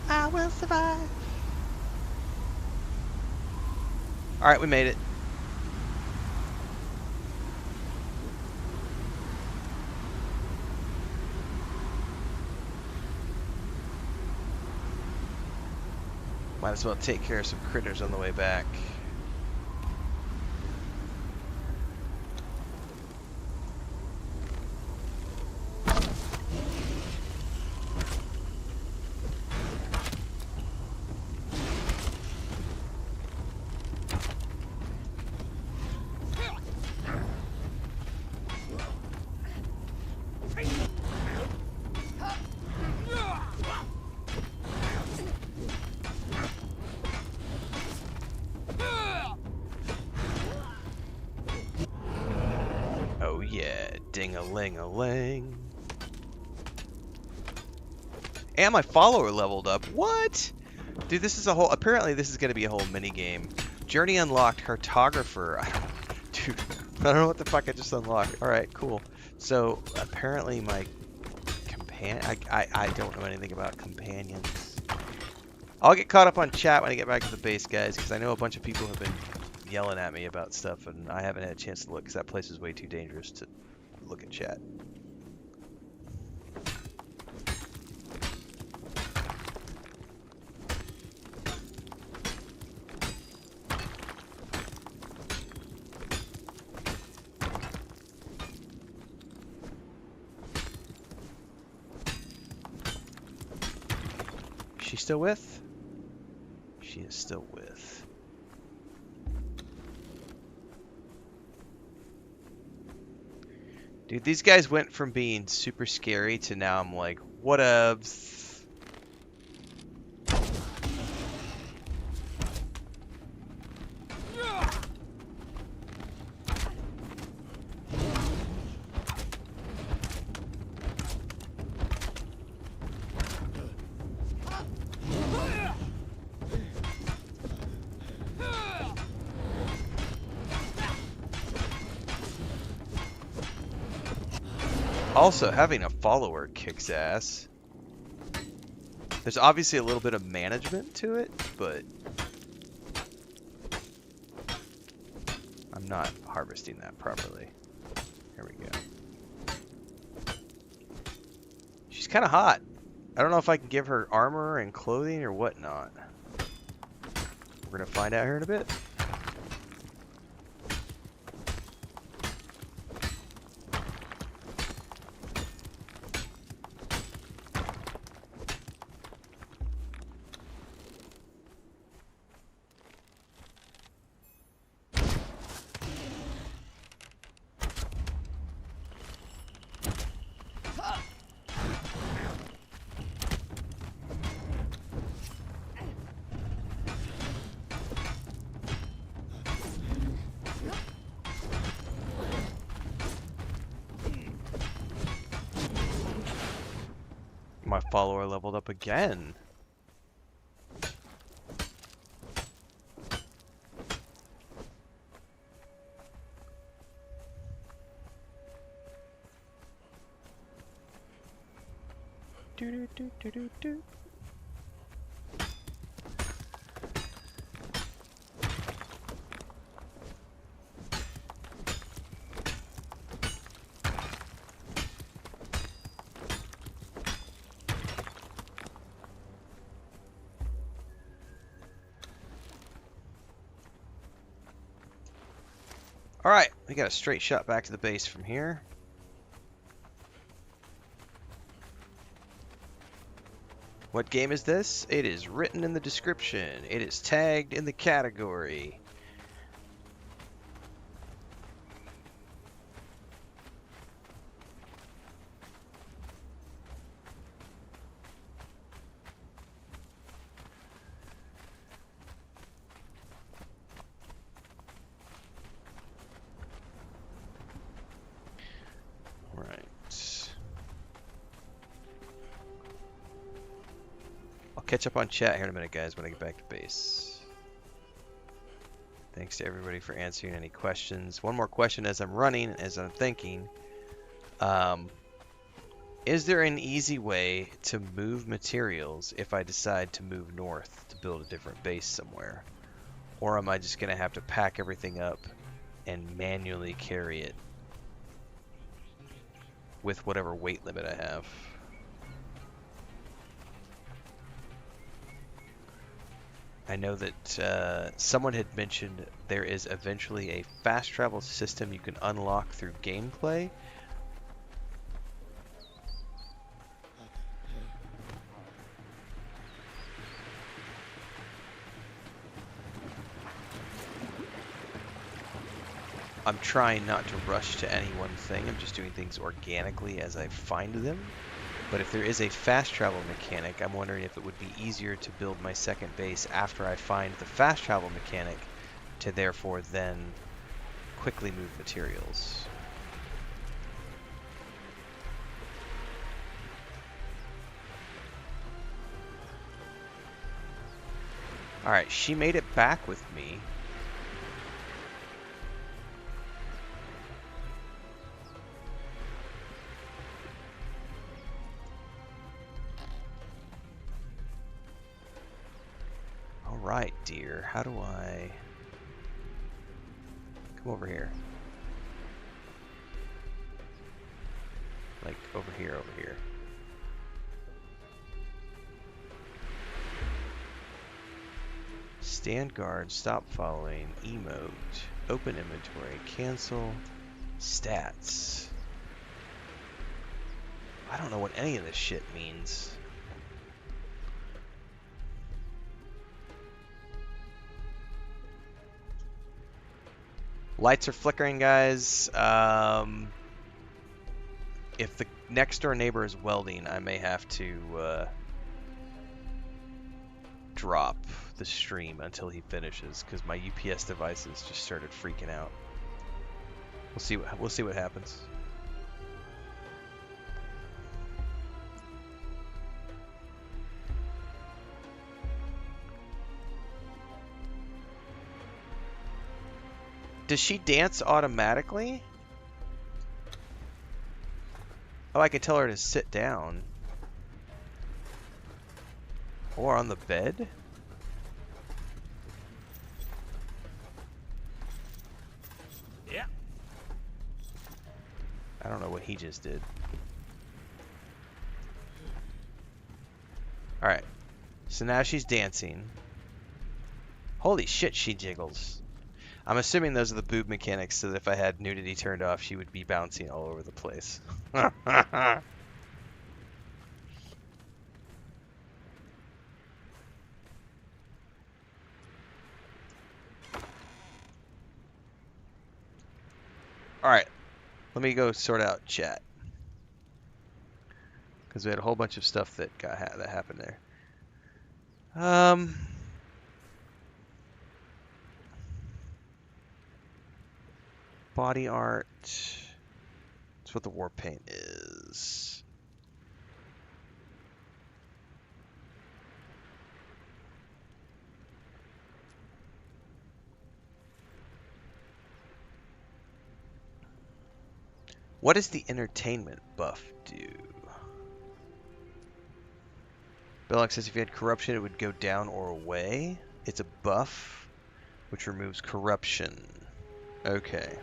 Speaker 1: I will survive. All right, we made it. Might as well take care of some critters on the way back. Oh yeah, ding-a-ling-a-ling. And my follower leveled up. What? Dude, this is a whole... Apparently this is going to be a whole mini-game. Journey unlocked, cartographer. Dude, I don't know what the fuck I just unlocked. Alright, cool. So, apparently my I don't know anything about companions. I'll get caught up on chat when I get back to the base, guys, because I know a bunch of people have been yelling at me about stuff, and I haven't had a chance to look, because that place is way too dangerous to look at chat. She still with? She is still with. Dude, these guys went from being super scary to now I'm like, whatevs. Also, having a follower kicks ass. There's obviously a little bit of management to it, but I'm not harvesting that properly. Here we go. She's kind of hot. I don't know if I can give her armor and clothing or whatnot. We're going to find out here in a bit. My follower leveled up again. Do do do do do do. Alright, we got a straight shot back to the base from here. What game is this? It is written in the description. It is tagged in the category. catch up on chat here in a minute, guys, when I get back to base. Thanks to everybody for answering any questions. One more question as I'm running, as I'm thinking. Is there an easy way to move materials if I decide to move north to build a different base somewhere? Or am I just going to have to pack everything up and manually carry it with whatever weight limit I have? I know that someone had mentioned there is eventually a fast travel system you can unlock through gameplay. I'm trying not to rush to any one thing. I'm just doing things organically as I find them. But if there is a fast travel mechanic, I'm wondering if it would be easier to build my second base after I find the fast travel mechanic to therefore then quickly move materials. Alright, she made it back with me. Alright, dear. How do I... Come over here. Like, over here, over here. Stand guard, stop following, emote, open inventory, cancel, stats. I don't know what any of this shit means. Lights are flickering, guys. If the next door neighbor is welding, I may have to drop the stream until he finishes, because my UPS devices just started freaking out. We'll see what happens. Does she dance automatically? Oh, I can tell her to sit down. Or on the bed?
Speaker 2: Yeah.
Speaker 1: I don't know what he just did. Alright. So now she's dancing. Holy shit, she jiggles. I'm assuming those are the boob mechanics, so that if I had nudity turned off, she would be bouncing all over the place. Alright, let me go sort out chat. Because we had a whole bunch of stuff that that happened there. Body art. That's what the war paint is. What does the entertainment buff do? Belloc says if you had corruption, it would go down or away. It's a buff, which removes corruption. Okay.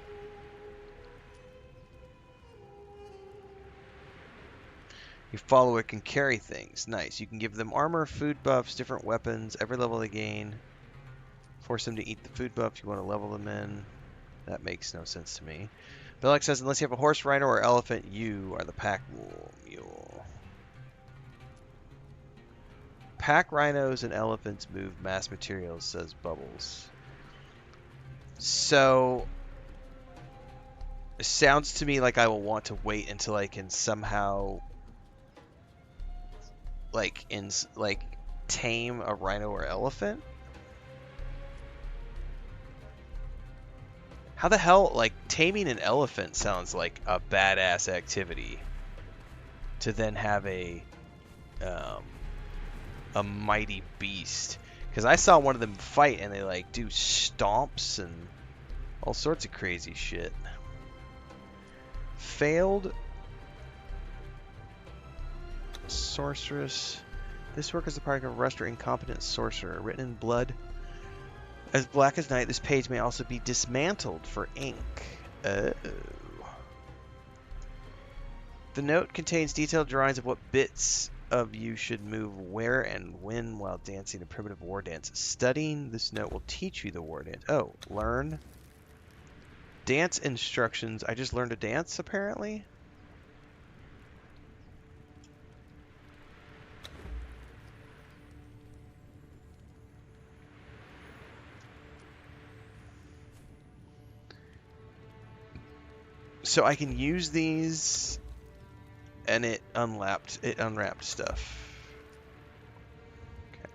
Speaker 1: You follow it can carry things. Nice. You can give them armor, food buffs, different weapons, every level they gain. Force them to eat the food buff. You want to level them in. That makes no sense to me. Belloc says unless you have a horse, rhino, or elephant, you are the pack mule. Pack rhinos and elephants move mass materials, says Bubbles. So, it sounds to me like I will want to wait until I can somehow tame a rhino or elephant. How the hell, taming an elephant sounds like a badass activity. To then have a a mighty beast. Because I saw one of them fight and they like do stomps and all sorts of crazy shit. Failed sorceress. This work is the product of a rushed or incompetent sorcerer. Written in blood as black as night, this page may also be dismantled for ink. Oh. The note contains detailed drawings of what bits of you should move where and when while dancing a primitive war dance. Studying this note will teach you the war dance. Oh, learn. Dance instructions. I just learned to dance, apparently. So I can use these, and it unwrapped stuff. Okay.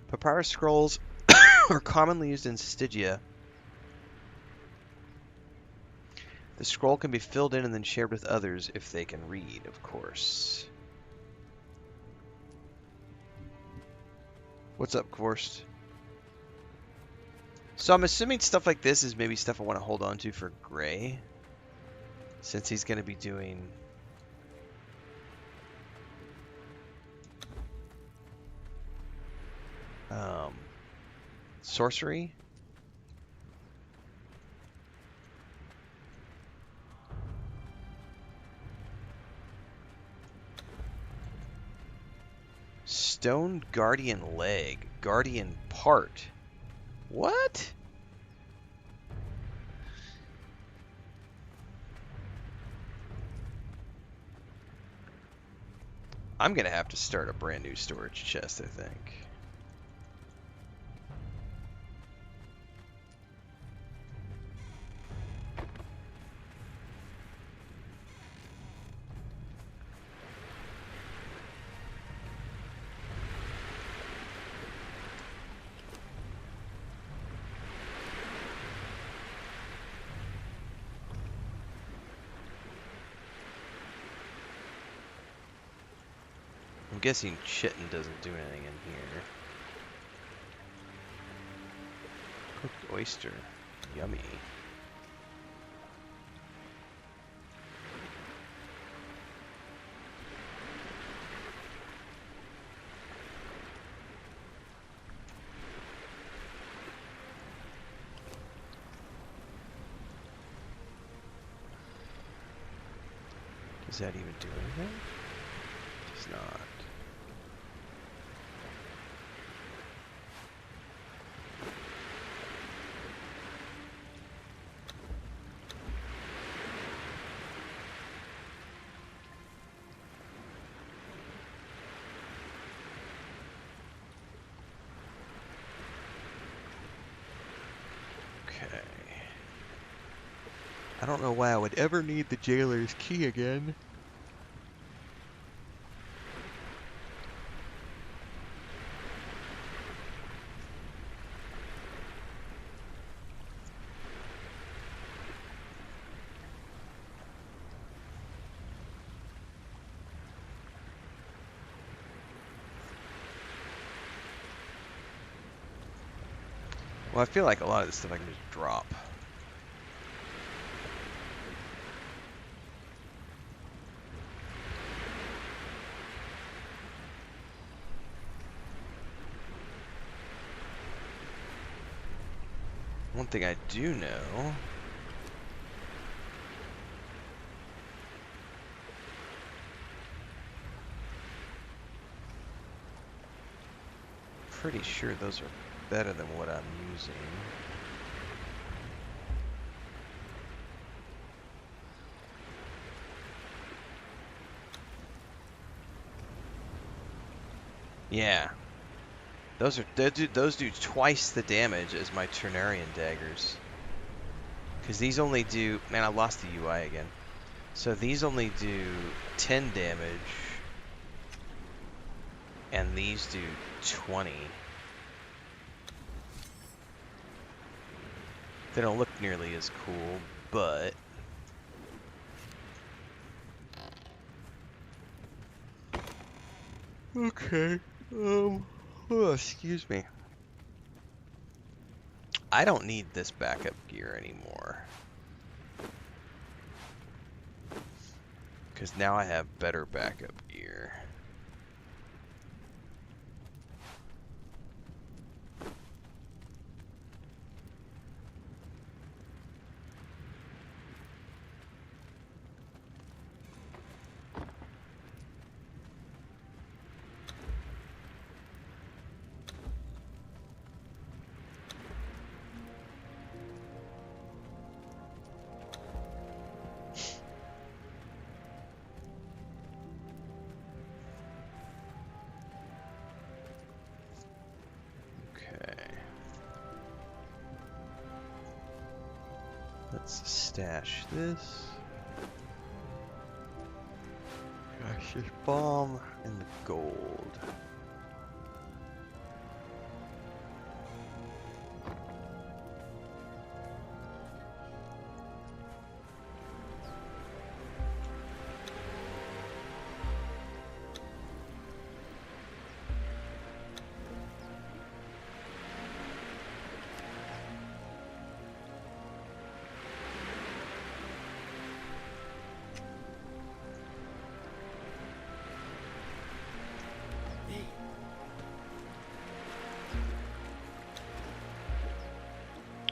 Speaker 1: Papyrus scrolls are commonly used in Stygia. The scroll can be filled in and then shared with others if they can read, of course. What's up, Kvorst? So I'm assuming stuff like this is maybe stuff I want to hold on to for Gray, since he's going to be doing sorcery. Stone Guardian Leg. Guardian Part. What? I'm going to have to start a brand new storage chest, I think. I'm guessing Chitin doesn't do anything in here. Cooked oyster. Yummy. Does that even do anything? Does not. Okay. I don't know why I would ever need the jailer's key again. Well, I feel like a lot of this stuff I can just drop. One thing I do know pretty sure those are better than what I'm using. Yeah. Those do twice the damage as my Turnarian daggers. Because these only do... Man, I lost the UI again. So these only do 10 damage. And these do 20. They don't look nearly as cool, but... Okay. Oh, excuse me. I don't need this backup gear anymore. Because now I have better backup gear. Let's stash this. Gosh, this bomb and the gold.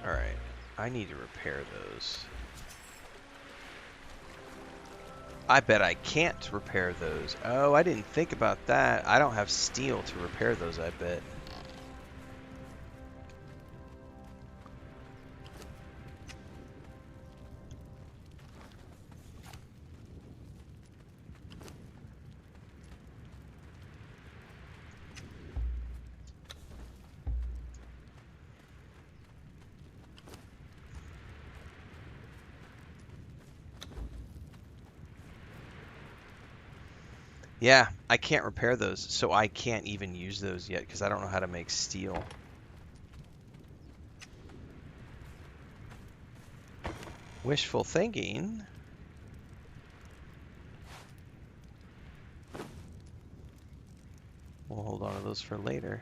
Speaker 1: Alright, I need to repair those. I bet I can't repair those. Oh, I didn't think about that. I don't have steel to repair those, I bet. Yeah, I can't repair those, so I can't even use those yet because I don't know how to make steel. Wishful thinking. We'll hold on to those for later.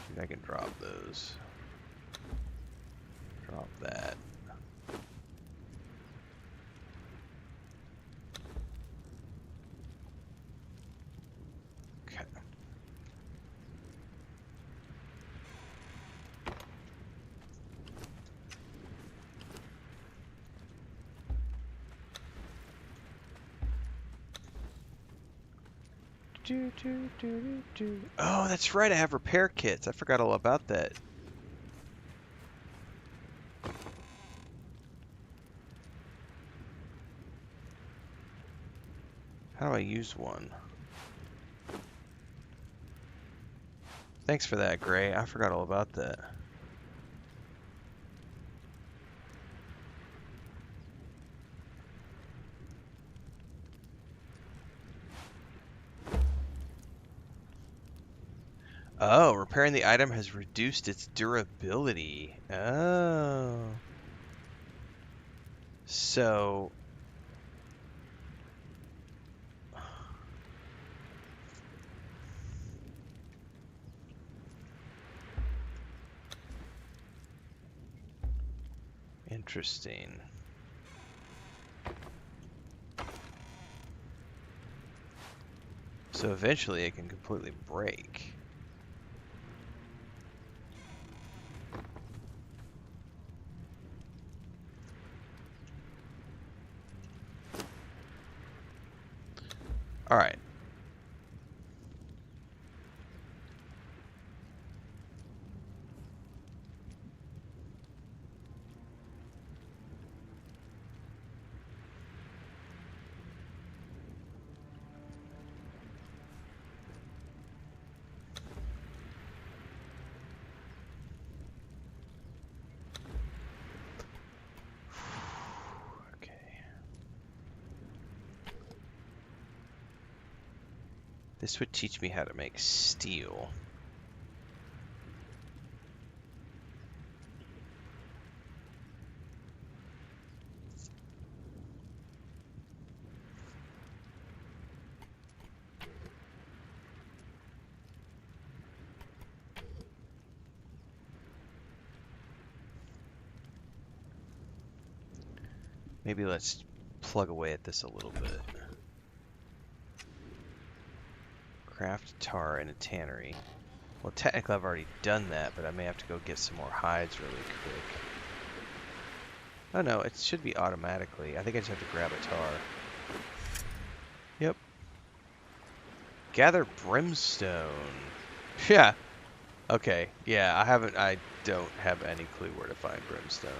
Speaker 1: Maybe I can drop those. Drop that. Okay. Oh, that's right. I have repair kits. I forgot all about that. How do I use one? Thanks for that, Gray. I forgot all about that. Oh, repairing the item has reduced its durability. Oh. So... Interesting. So eventually it can completely break. All right. Okay. This would teach me how to make steel. Maybe let's plug away at this a little bit. Craft tar in a tannery. Well, technically I've already done that, but I may have to go get some more hides really quick. Oh no, it should be automatically. I think I just have to grab a tar. Yep. Gather brimstone. Yeah. Okay. Yeah, I don't have any clue where to find brimstone.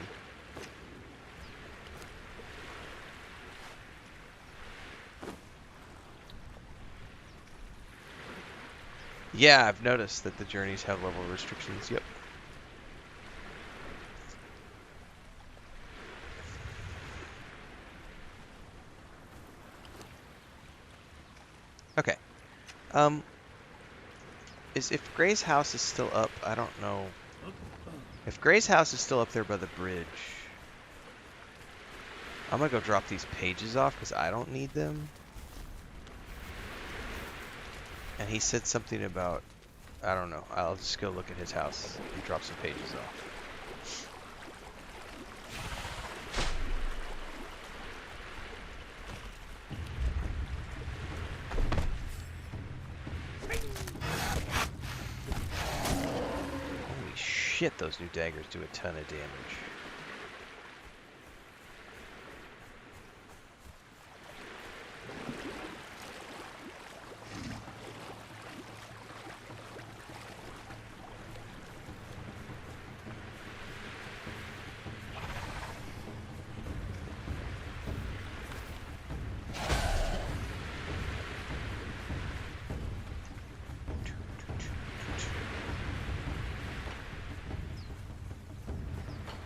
Speaker 1: Yeah, I've noticed that the journeys have level restrictions. Yep. Okay. If Gray's house is still up, I don't know. If Gray's house is still up there by the bridge, I'm gonna go drop these pages off because I don't need them. And he said something about, I don't know. I'll just go look at his house and drop some pages off. Holy shit, those new daggers do a ton of damage.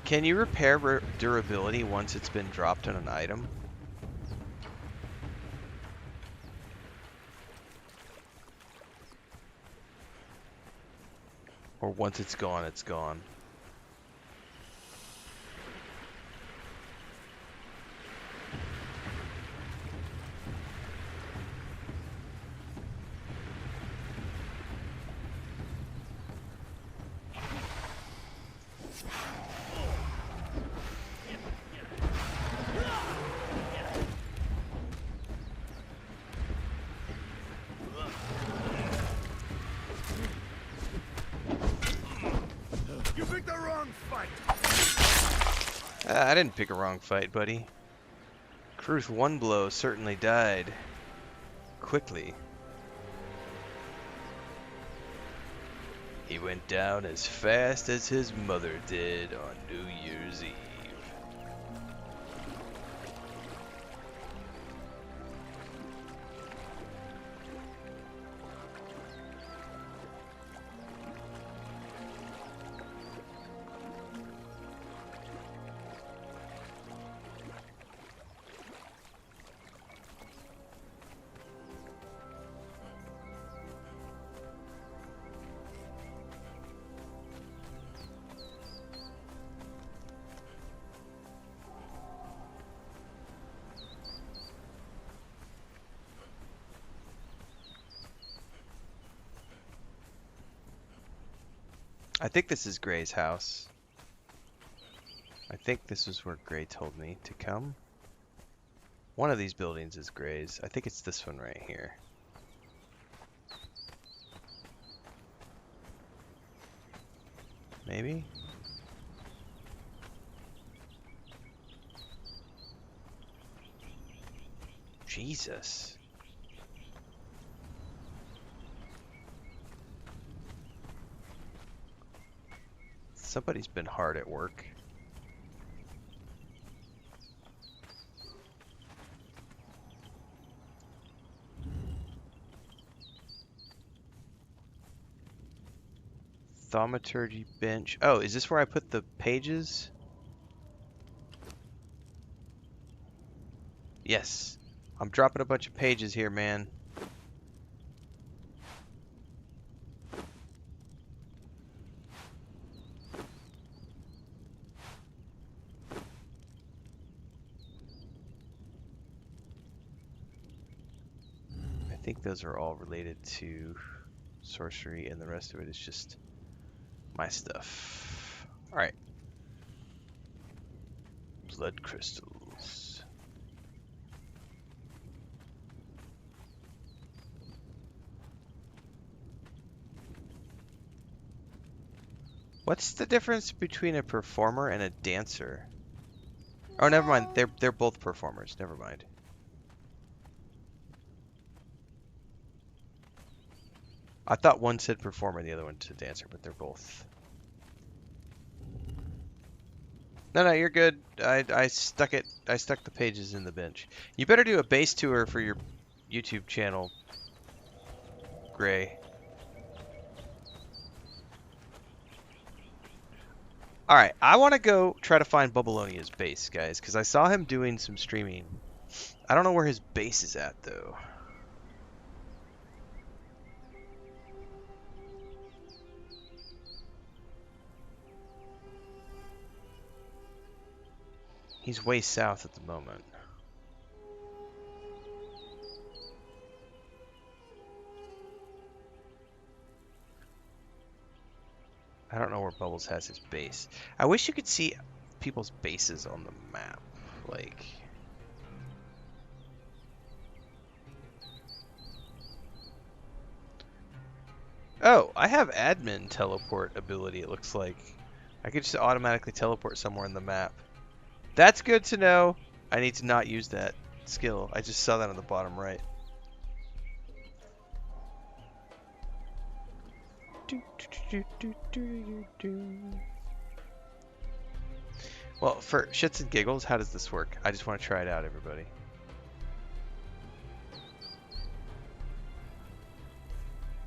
Speaker 1: Can you repair durability once it's been dropped on an item? Or once it's gone, it's gone?
Speaker 2: You picked the wrong fight.
Speaker 1: I didn't pick a wrong fight, buddy. Kruth one blow certainly died. Quickly. He went down as fast as his mother did on New Year's Eve. I think this is Gray's house. I think this is where Gray told me to come. One of these buildings is Gray's. I think it's this one right here. Maybe? Jesus. Somebody's been hard at work. Thaumaturgy bench. Oh, is this where I put the pages? Yes. I'm dropping a bunch of pages here, man. I think those are all related to sorcery, and the rest of it is just my stuff. Alright. Blood crystals. What's the difference between a performer and a dancer? Oh, never mind. They're both performers. Never mind. I thought one said performer and the other one said dancer, but they're both. No, you're good. I stuck it. I stuck the pages in the bench. You better do a base tour for your YouTube channel, Gray. All right, I want to go try to find Bubblonia's base, guys, because I saw him doing some streaming. I don't know where his base is at, though. He's way south at the moment. I don't know where Bubbles has his base. I wish you could see people's bases on the map. Like... Oh, I have admin teleport ability, it looks like. I could just automatically teleport somewhere in the map. That's good to know. I need to not use that skill. I just saw that on the bottom right. Well, for shits and giggles, how does this work? I just want to try it out, everybody.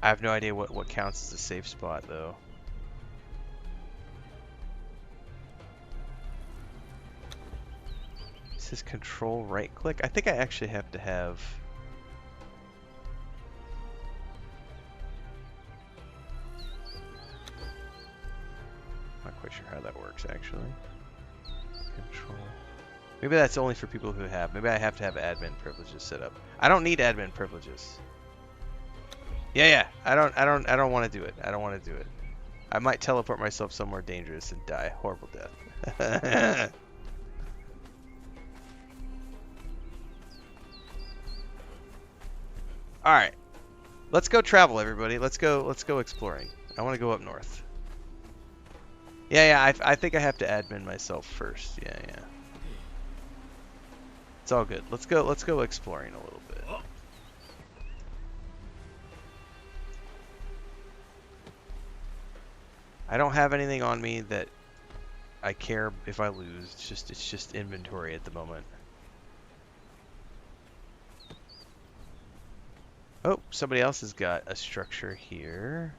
Speaker 1: I have no idea what counts as a safe spot, though. Is this control right click? I think I actually have to have... Not quite sure how that works, actually. Control. Maybe that's only for people who have. Maybe I have to have admin privileges set up. I don't need admin privileges. Yeah. I don't want to do it. I don't want to do it. I might teleport myself somewhere dangerous and die. Horrible death. All right. Let's go travel, everybody. Let's go exploring. I want to go up north. Yeah. I think I have to admin myself first. Yeah. It's all good. Let's go exploring a little bit. I don't have anything on me that I care if I lose. It's just inventory at the moment. Oh, somebody else has got a structure here.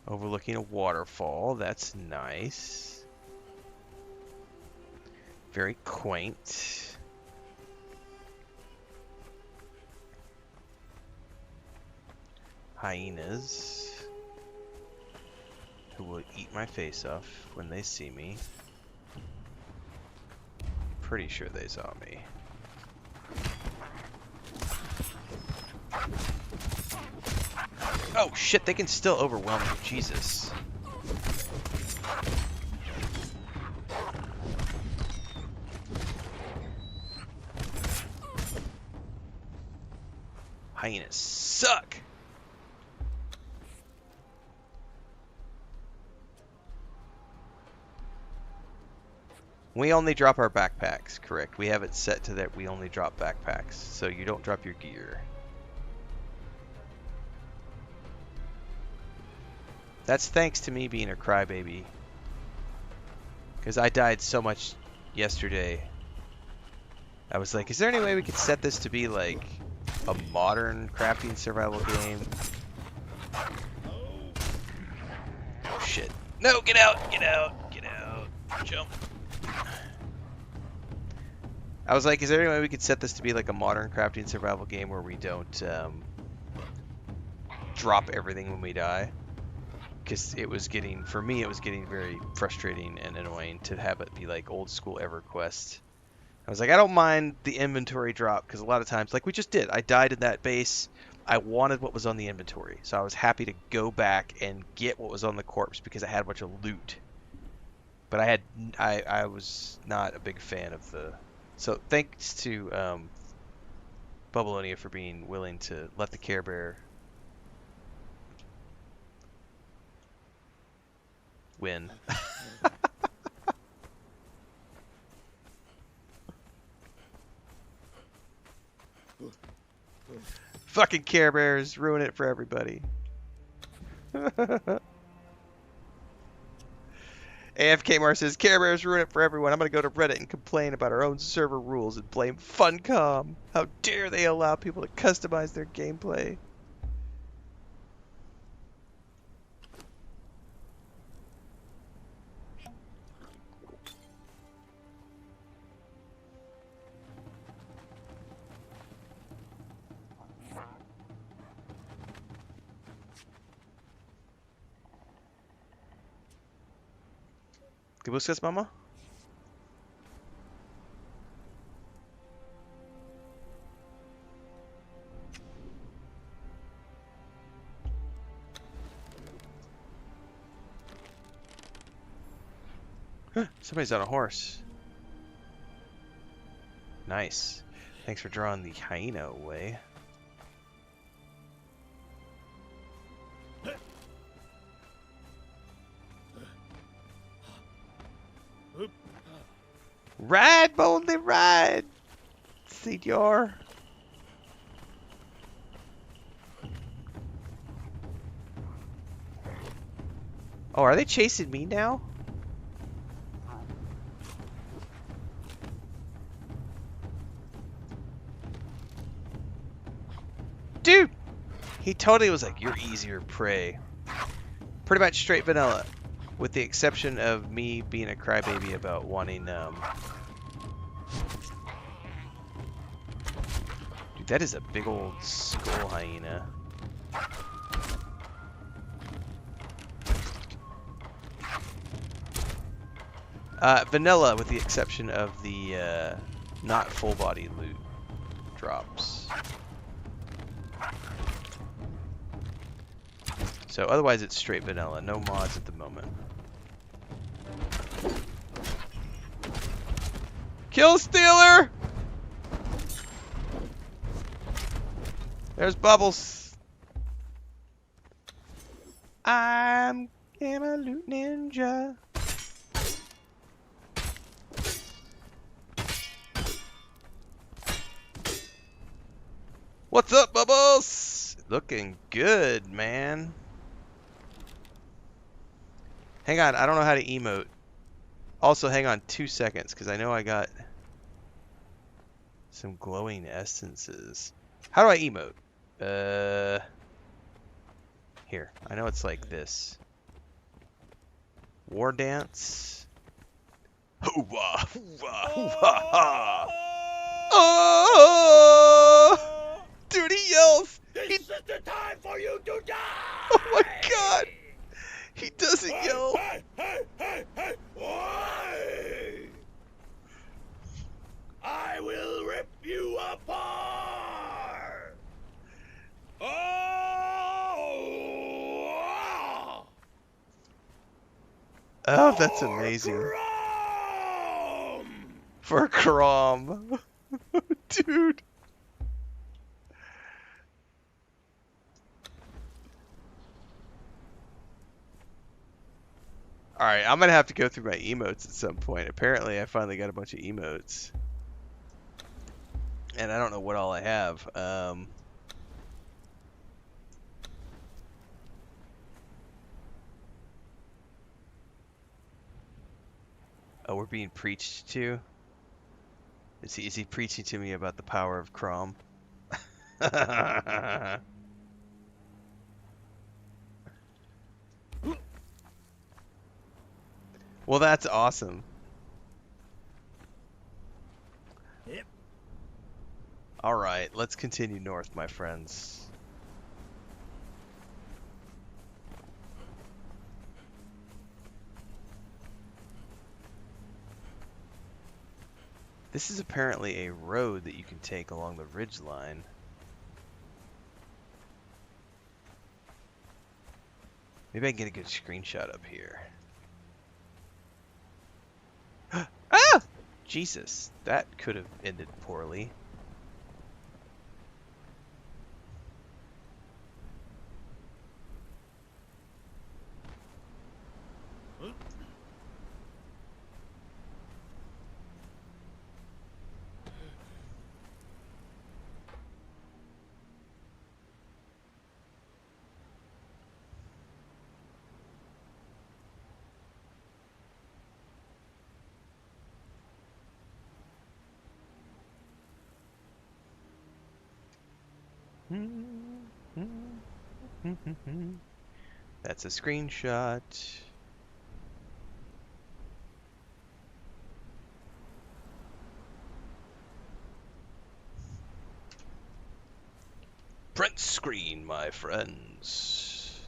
Speaker 1: Overlooking a waterfall. That's nice. Very quaint. Hyenas who will eat my face off when they see me. Pretty sure they saw me. Oh shit, they can still overwhelm me. Jesus. Hyenas suck. We only drop our backpacks, correct. We have it set to that we only drop backpacks, so you don't drop your gear. That's thanks to me being a crybaby. Because I died so much yesterday. I was like, is there any way we could set this to be like a modern crafting survival game? Oh shit. No, get out, get out, get out. Jump. I was like, is there any way we could set this to be like a modern crafting survival game where we don't drop everything when we die? Because it was getting, for me, it was getting very frustrating and annoying to have it be like old school EverQuest. I was like, I don't mind the inventory drop, because a lot of times, like we just did, I died in that base, I wanted what was on the inventory, so I was happy to go back and get what was on the corpse because I had a bunch of loot. But I was not a big fan of the... So thanks to Bubbleonia for being willing to let the Care Bear win. Fucking Care Bears ruin it for everybody. AFK Mar says, Care Bears ruin it for everyone. I'm going to go to Reddit and complain about our own server rules and blame Funcom. How dare they allow people to customize their gameplay. ¿Qué buscas, mamá? Somebody's on a horse. Nice. Thanks for drawing the hyena away. Ride, boldly ride, senor. Oh, are they chasing me now? Dude! He totally was like, you're easier prey. Pretty much straight vanilla. With the exception of me being a crybaby about wanting, Dude, that is a big old skull hyena. Vanilla, with the exception of the, not full body loot drops. So otherwise it's straight vanilla, no mods at the moment. Kill Stealer! There's Bubbles. I'm a loot ninja. What's up, Bubbles? Looking good, man. Hang on, I don't know how to emote. Also, hang on 2 seconds, because I know I got some glowing essences. How do I emote? Here. I know it's like this. War dance. Hoo-wah, hoo-wah, hoo-ha-ha. Oh! Dude, he yells.
Speaker 2: This is the time for you to die!
Speaker 1: Oh my god! He doesn't yell.
Speaker 2: Hey, hey, hey, hey! Why? I will rip you apart! Oh!
Speaker 1: Oh, that's amazing.
Speaker 2: Chrome!
Speaker 1: For Crom. Dude. Alright, I'm gonna have to go through my emotes at some point. Apparently, I finally got a bunch of emotes. And I don't know what all I have. Oh, we're being preached to? Is he preaching to me about the power of Crom? Well, that's awesome.
Speaker 2: Yep.
Speaker 1: Alright, let's continue north, my friends. This is apparently a road that you can take along the ridge line. Maybe I can get a good screenshot up here. Ah! Jesus, that could have ended poorly. That's a screenshot. Print screen, my friends.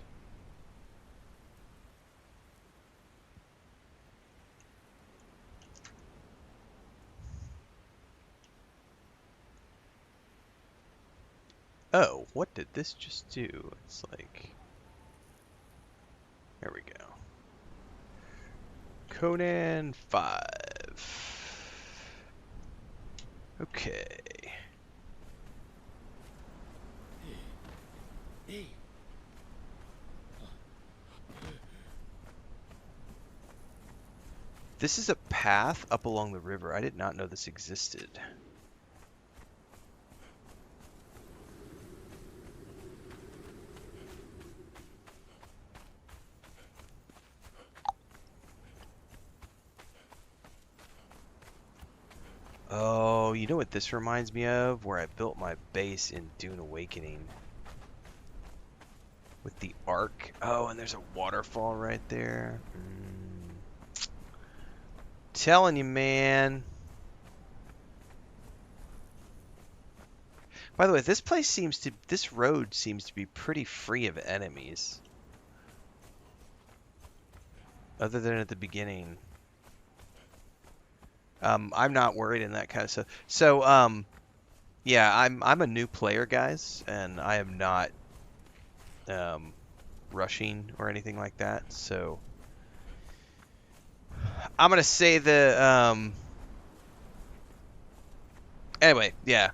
Speaker 1: Oh, what did this just do? It's like... There we go. Conan 5. Okay. This is a path up along the river. I did not know this existed. Oh, you know what this reminds me of? Where I built my base in Dune Awakening. With the Ark. Oh, and there's a waterfall right there. Telling you, man. By the way, this road seems to be pretty free of enemies. Other than at the beginning. I'm not worried in that kind of stuff. So, yeah, I'm a new player, guys, and I am not rushing or anything like that. So, I'm gonna say anyway, yeah.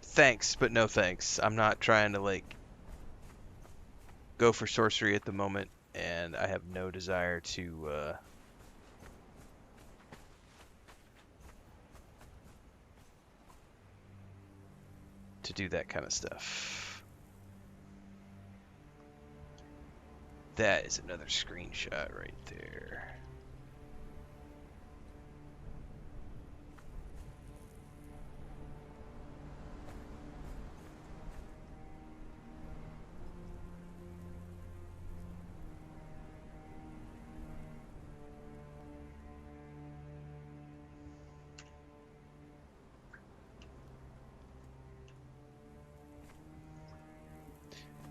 Speaker 1: Thanks, but no thanks. I'm not trying to like go for sorcery at the moment, and I have no desire to do that kind of stuff. That is another screenshot right there.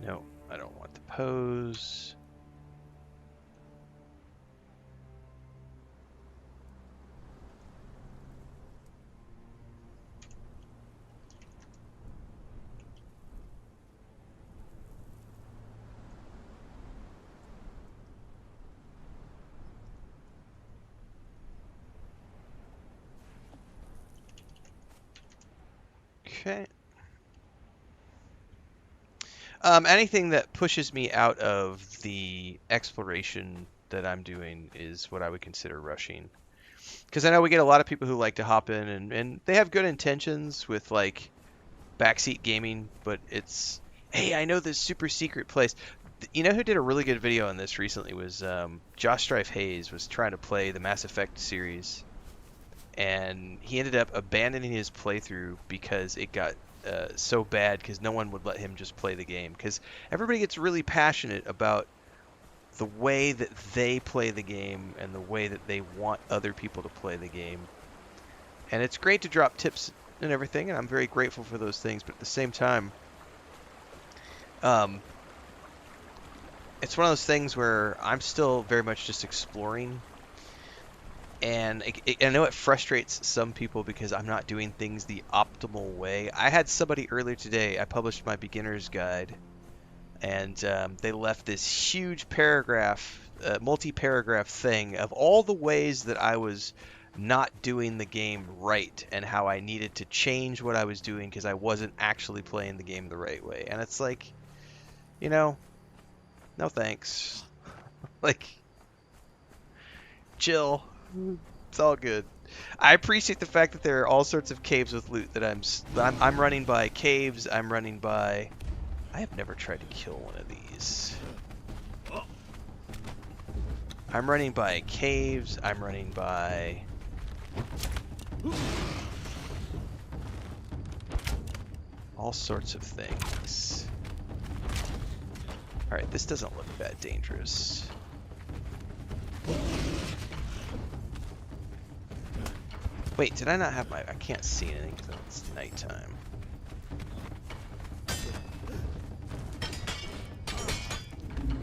Speaker 1: No, I don't want the pose. Okay. Anything that pushes me out of the exploration that I'm doing is what I would consider rushing. Because I know we get a lot of people who like to hop in and they have good intentions with like backseat gaming, but it's, hey, I know this super secret place. You know who did a really good video on this recently was Josh Strife Hayes was trying to play the Mass Effect series, and he ended up abandoning his playthrough because it got so bad because no one would let him just play the game because everybody gets really passionate about the way that they play the game and the way that they want other people to play the game. And it's great to drop tips and everything, and I'm very grateful for those things, but at the same time, it's one of those things where I'm still very much just exploring, and I know it frustrates some people because I'm not doing things the optimal way. I had somebody earlier today, I published my beginner's guide, and they left this huge paragraph, multi-paragraph thing of all the ways that I was not doing the game right and how I needed to change what I was doing because I wasn't actually playing the game the right way. And it's like, you know, no thanks. Like, Chill. It's all good. I appreciate the fact that there are all sorts of caves with loot that I'm running by caves. I'm running by. I have never tried to kill one of these. I'm running by caves. I'm running by. All sorts of things. Alright, this doesn't look that dangerous. Wait, did I not have my... I can't see anything because it's nighttime.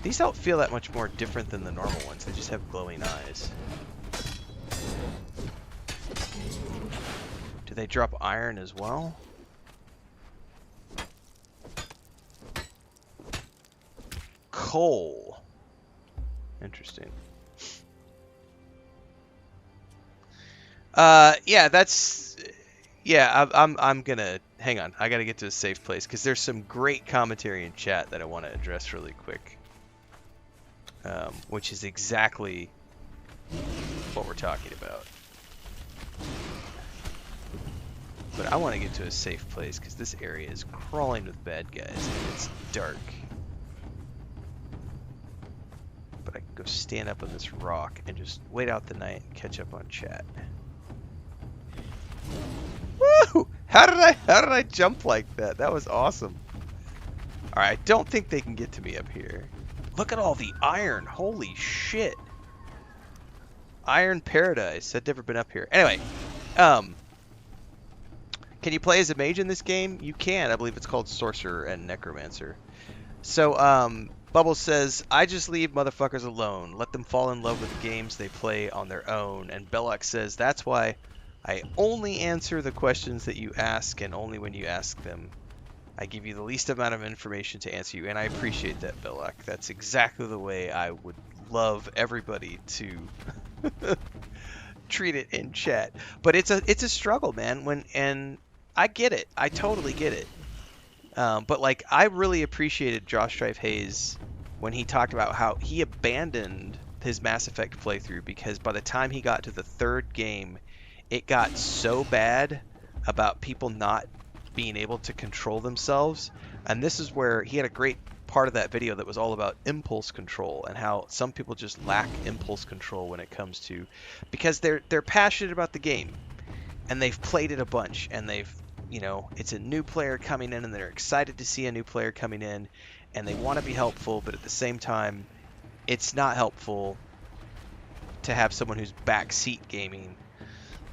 Speaker 1: These don't feel that much more different than the normal ones. They just have glowing eyes. Do they drop iron as well? Coal. Interesting. Yeah, that's... Yeah, I'm gonna... Hang on, I gotta get to a safe place, because there's some great commentary in chat that I want to address really quick. Which is exactly what we're talking about. But I want to get to a safe place, because this area is crawling with bad guys, and it's dark. But I can go stand up on this rock and just wait out the night and catch up on chat. Woo! How did I jump like that? That was awesome. Alright, I don't think they can get to me up here. Look at all the iron. Holy shit. Iron Paradise. I've never been up here. Anyway, can you play as a mage in this game? You can. I believe it's called Sorcerer and Necromancer. So, Bubbles says, I just leave motherfuckers alone. Let them fall in love with the games they play on their own. And Belloc says, that's why I only answer the questions that you ask, and only when you ask them. I give you the least amount of information to answer you, and I appreciate that, Belloc. That's exactly the way I would love everybody to treat it in chat. But it's a struggle, man. And I get it. I totally get it. But like, I really appreciated Josh Strife Hayes when he talked about how he abandoned his Mass Effect playthrough because by the time he got to the third game, it got so bad about people not being able to control themselves. And this is where he had a great part of that video that was all about impulse control and how some people just lack impulse control when it comes to, because they're passionate about the game and they've played it a bunch and they've, you know, it's a new player coming in and they're excited to see a new player coming in and they want to be helpful, but at the same time, it's not helpful to have someone who's backseat gaming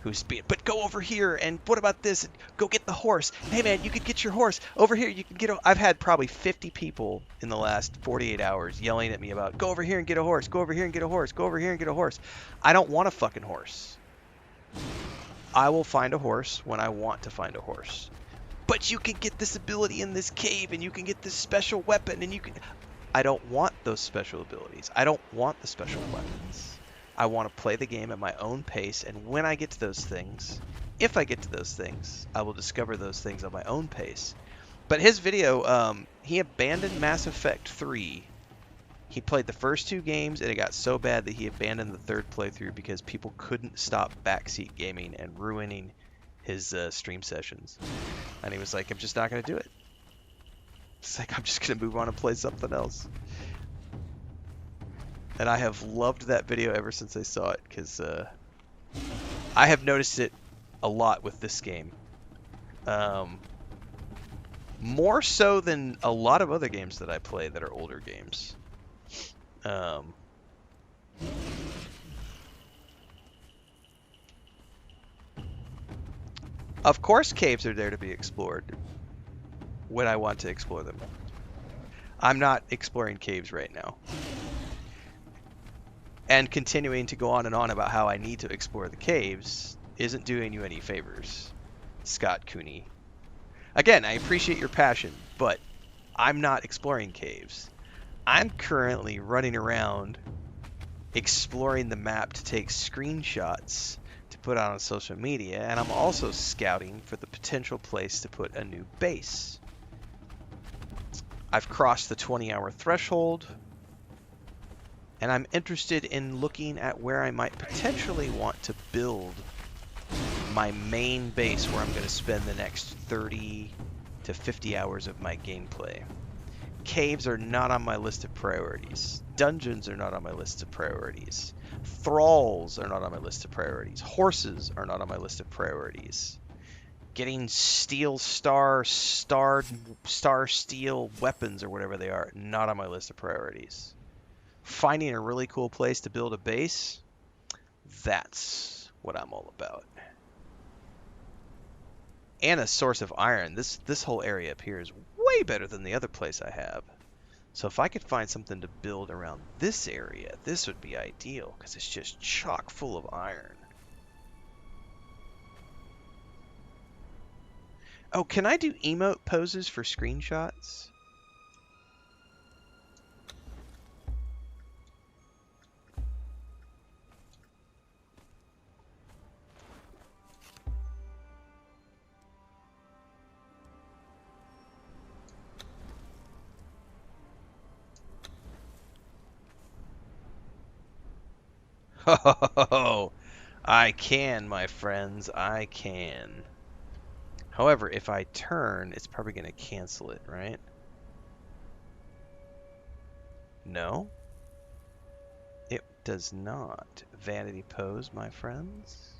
Speaker 1: who's being, but go over here and what about this? Go get the horse. Hey man, you could get your horse over here. You can get a, I've had probably 50 people in the last 48 hours yelling at me about go over here and get a horse. Go over here and get a horse. Go over here and get a horse. I don't want a fucking horse. I will find a horse when I want to find a horse. But you can get this ability in this cave and you can get this special weapon and you can... I don't want those special abilities. I don't want the special weapons. I want to play the game at my own pace, and when I get to those things, if I get to those things, I will discover those things on my own pace. But his video, he abandoned Mass Effect 3. He played the first two games, and it got so bad that he abandoned the third playthrough because people couldn't stop backseat gaming and ruining his stream sessions. And he was like, I'm just not going to do it. It's like, I'm just going to move on and play something else. And I have loved that video ever since I saw it, because I have noticed it a lot with this game. More so than a lot of other games that I play that are older games. Of course caves are there to be explored when I want to explore them. I'm not exploring caves right now. And continuing to go on and on about how I need to explore the caves isn't doing you any favors, Scott Cooney. Again, I appreciate your passion, but I'm not exploring caves. I'm currently running around exploring the map to take screenshots to put out on social media, and I'm also scouting for the potential place to put a new base. I've crossed the 20-hour threshold. And I'm interested in looking at where I might potentially want to build my main base where I'm going to spend the next 30 to 50 hours of my gameplay. Caves are not on my list of priorities. Dungeons are not on my list of priorities. Thralls are not on my list of priorities. Horses are not on my list of priorities. Getting steel star steel weapons or whatever they are, not on my list of priorities. Finding a really cool place to build a base, that's what I'm all about. And a source of iron. This whole area up here is way better than the other place I have. So if I could find something to build around this area, this would be ideal because it's just chock full of iron. Oh, can I do emote poses for screenshots? Oh, I can, my friends, I can. However, if I turn, it's probably going to cancel it, right? No, it does not. Vanity pose, my friends.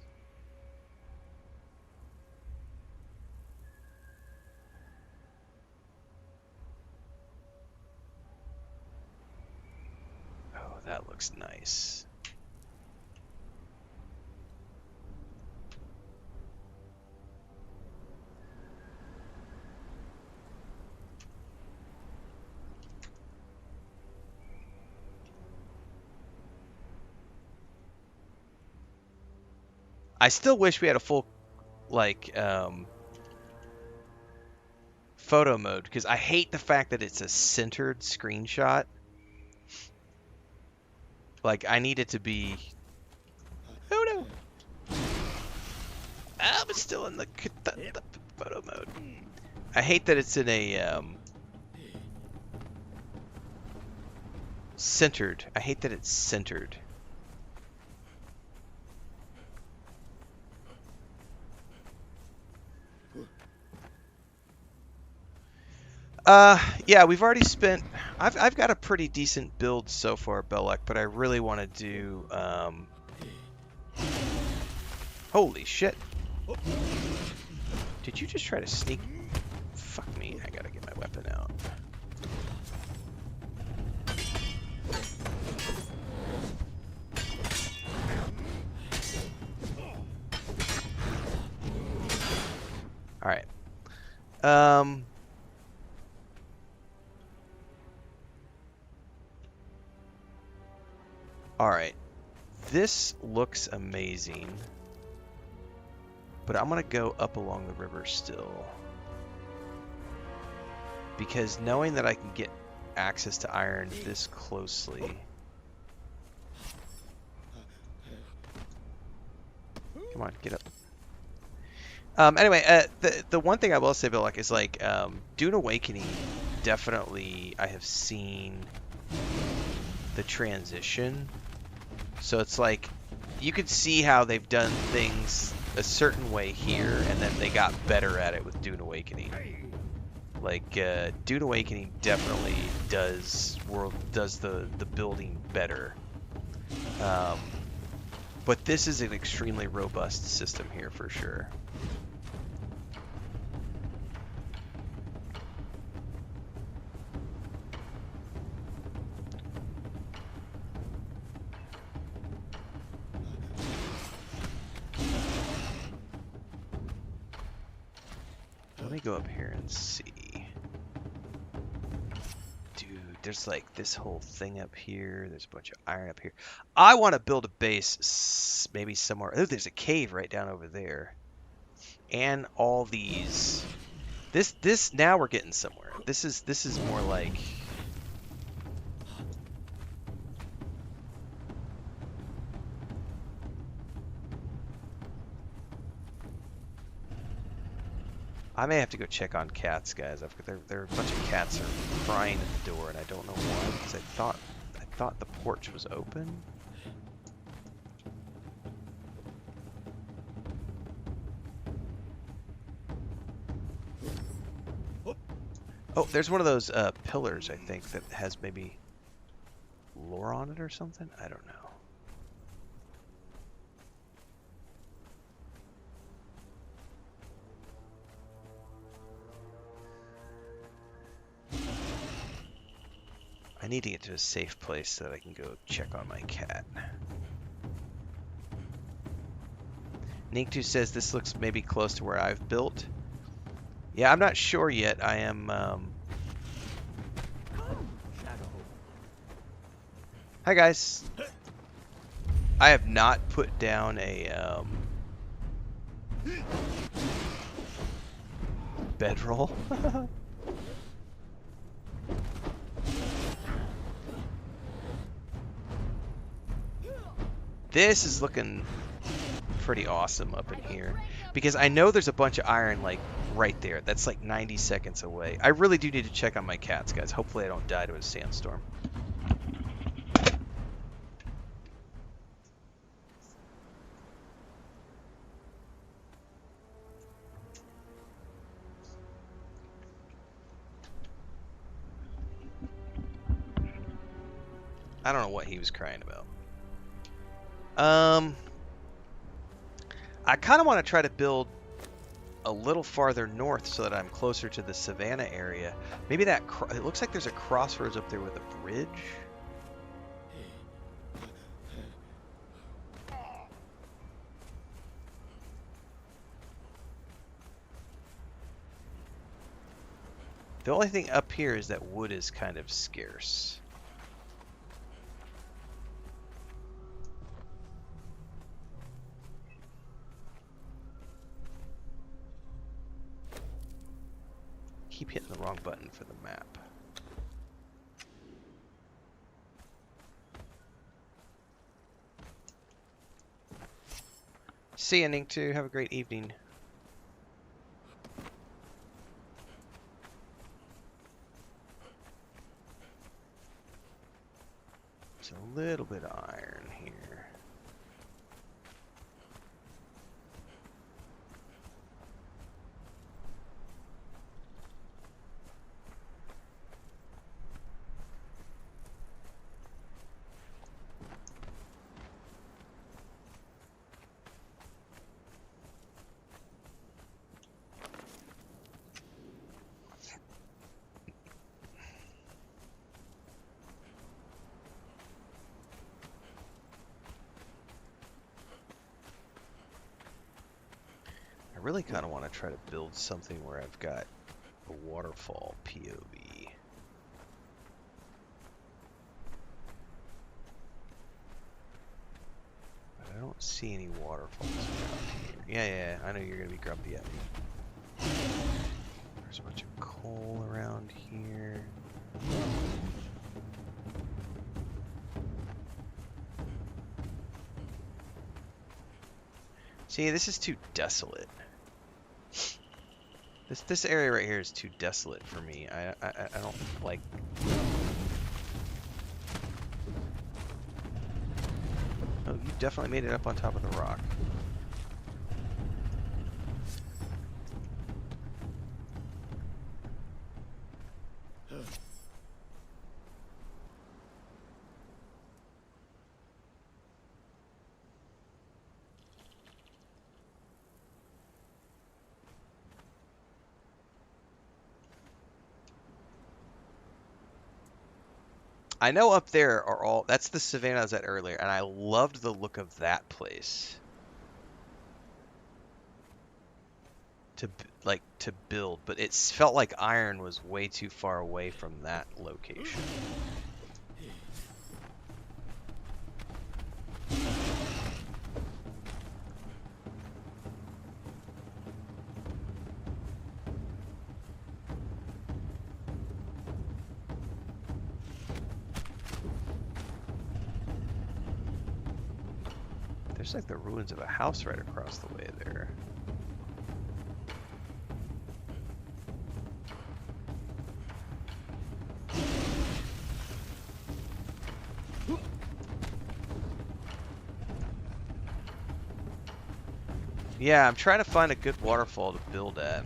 Speaker 1: Oh, that looks nice. I still wish we had a full, like, photo mode, because I hate the fact that it's a centered screenshot. Like, I need it to be... Oh, no! I'm still in the photo mode. I hate that it's in a, centered. I hate that it's centered. Yeah, we've already spent... I've got a pretty decent build so far, Belluck, but I really want to do, Holy shit. Did you just try to sneak... Fuck me, I gotta get my weapon out. Alright. Alright. This looks amazing. But I'm going to go up along the river still. Because knowing that I can get access to iron this closely... Come on, get up. Anyway, the one thing I will say, Bill, like, is like Dune Awakening. Definitely, I have seen the transition. So it's like you could see how they've done things a certain way here, and then they got better at it with Dune Awakening. Like Dune Awakening definitely does the building better. But this is an extremely robust system here for sure. Let me go up here and see. Dude, there's like this whole thing up here. There's a bunch of iron up here. I want to build a base maybe somewhere. Oh, there's a cave right down over there. And all these. This now we're getting somewhere. This is more like... I may have to go check on cats, guys. There are a bunch of cats are crying at the door, and I don't know why, because I thought the porch was open. Oh, there's one of those pillars, I think, that has maybe lore on it or something? I don't know. I need to get to a safe place so that I can go check on my cat. Ninktu says this looks maybe close to where I've built. Yeah, I'm not sure yet. I am... Hi, guys. I have not put down a bedroll. This is looking pretty awesome up in here. Because I know there's a bunch of iron, like, right there. That's like 90 seconds away. I really do need to check on my cats, guys. Hopefully I don't die to a sandstorm. I don't know what he was crying about. I kind of want to try to build a little farther north so that I'm closer to the savannah area. Maybe that... it looks like there's a crossroads up there with a bridge. The only thing up here is that wood is kind of scarce. Keep hitting the wrong button for the map. See you, Ninktu. Have a great evening. There's a little bit of iron here. I really kind of want to try to build something where I've got a waterfall POV. But I don't see any waterfalls around here. Yeah, I know you're going to be grumpy at me. There's a bunch of coal around here. See, this is too desolate. This area right here is too desolate for me. I don't like... Oh, you definitely made it up on top of the rock. I know up there are all... That's the savannah I was at earlier, and I loved the look of that place. To build, but it felt like iron was way too far away from that location. There's like the ruins of a house right across the way there. Yeah, I'm trying to find a good waterfall to build at.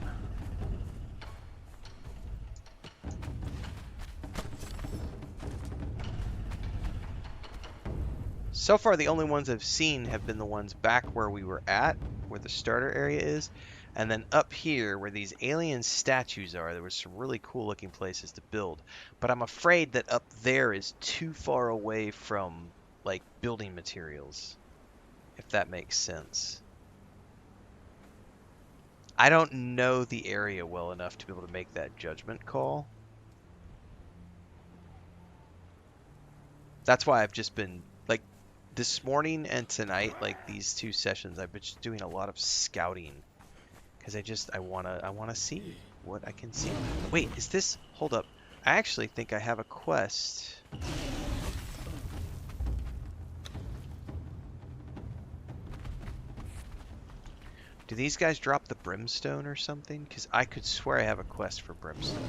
Speaker 1: So far, the only ones I've seen have been the ones back where we were at, where the starter area is, and then up here where these alien statues are. There was some really cool looking places to build, but I'm afraid that up there is too far away from like building materials, if that makes sense. I don't know the area well enough to be able to make that judgment call. That's why I've just been like this morning and tonight, like these 2 sessions, I've been just doing a lot of scouting because I wanna see what I can see. Wait, is this? Hold up. I actually think I have a quest. Do these guys drop the brimstone or something? Because I could swear I have a quest for brimstone.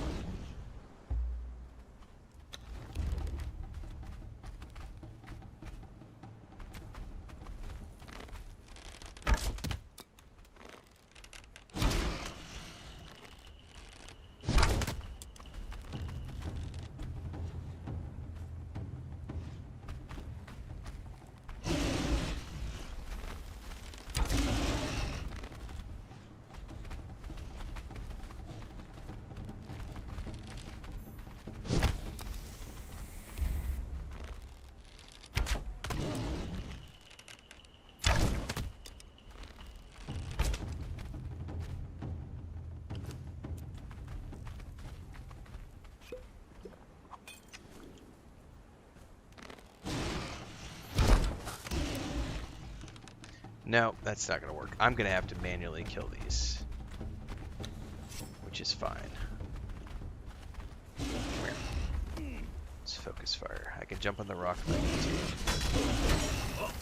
Speaker 1: No, that's not going to work. I'm going to have to manually kill these, which is fine. Come here. Let's focus fire. I can jump on the rock if I need to.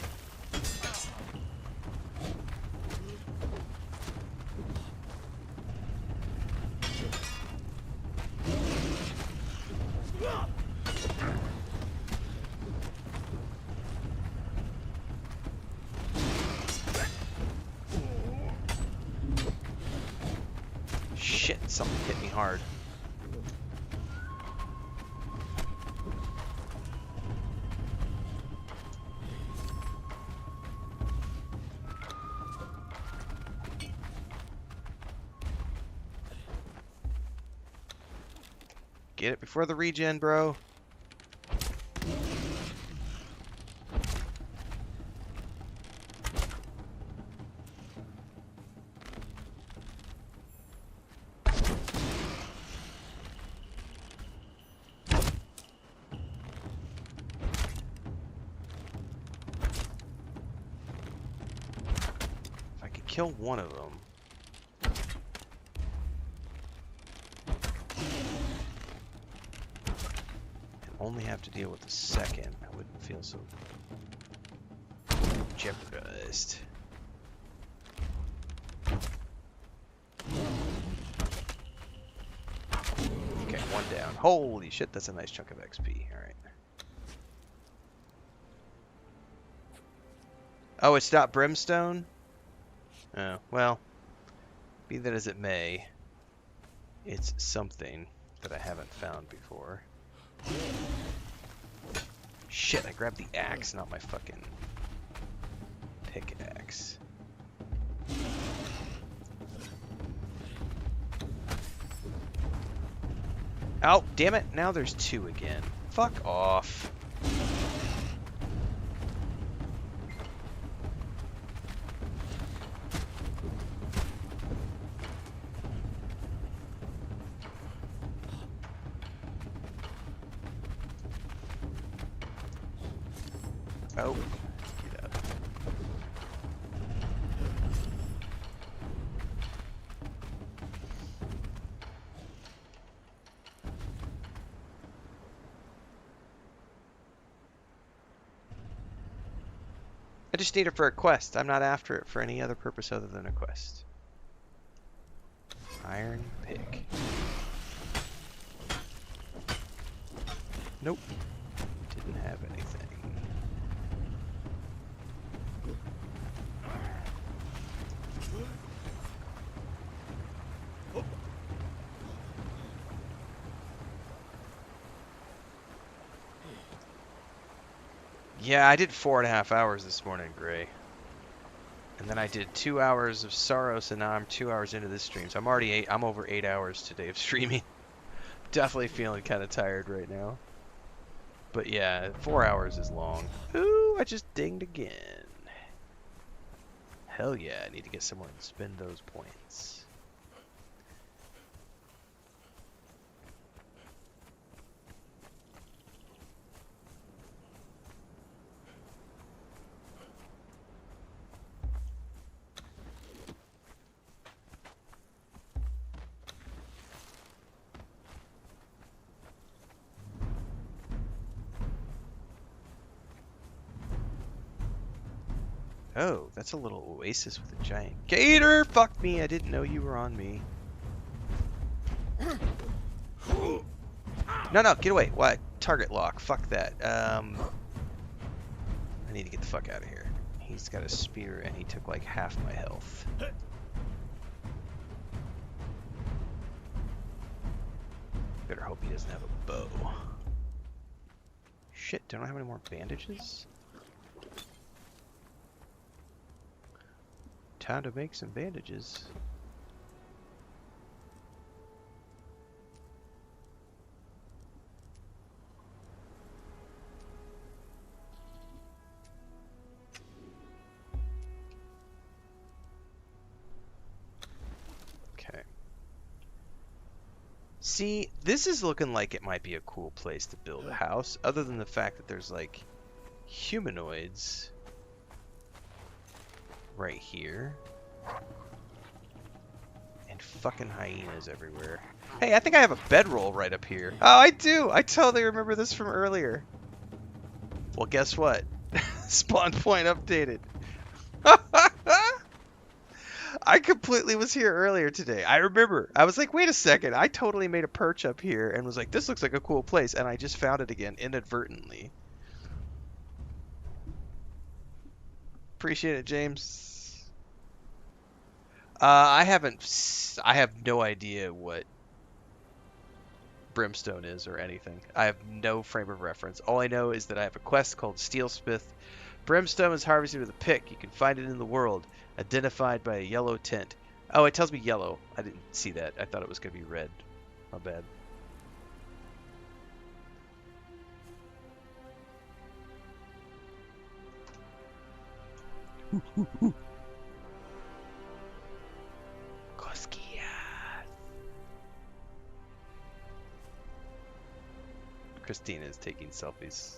Speaker 1: Shit, something hit me hard. Get it before the regen, bro. If I could kill one of them. Only have to deal with the second, I wouldn't feel so jeopardized. Okay, one down. Holy shit, that's a nice chunk of XP. Alright. Oh, it's not brimstone? Oh, well, be that as it may, it's something that I haven't found before. Shit, I grabbed the axe, not my fucking pickaxe. Oh, damn it, now there's two again. Fuck off. Oh, get up. I just need it for a quest. I'm not after it for any other purpose other than a quest. Iron pick. Nope. Didn't have anything. Yeah, I did 4.5 hours this morning, Gray. And then I did 2 hours of Soros, and now I'm 2 hours into this stream. So I'm over 8 hours today of streaming. Definitely feeling kind of tired right now. But yeah, 4 hours is long. Ooh, I just dinged again. Hell yeah, I need to get somewhere and spend those points. Oh, that's a little oasis with a giant gator. Fuck me, I didn't know you were on me. No, no, get away. What? Target lock. Fuck that. I need to get the fuck out of here. He's got a spear and he took like half my health. Better hope he doesn't have a bow. Shit, don't I have any more bandages? Time to make some bandages. Okay. See, this is looking like it might be a cool place to build a house, other than the fact that there's like humanoids right here. And fucking hyenas everywhere. Hey, I think I have a bedroll right up here. Oh, I do! I totally remember this from earlier. Well, guess what? Spawn point updated. I completely was here earlier today. I remember. I was like, wait a second. I totally made a perch up here and was like, this looks like a cool place. And I just found it again inadvertently. Appreciate it, James. I have no idea what brimstone is or anything. I have no frame of reference. All I know is that I have a quest called Steelsmith. Brimstone is harvested with a pick. You can find it in the world, identified by a yellow tint. Oh, it tells me yellow. I didn't see that. I thought it was going to be red. My bad. Cosquillas. Christina is taking selfies.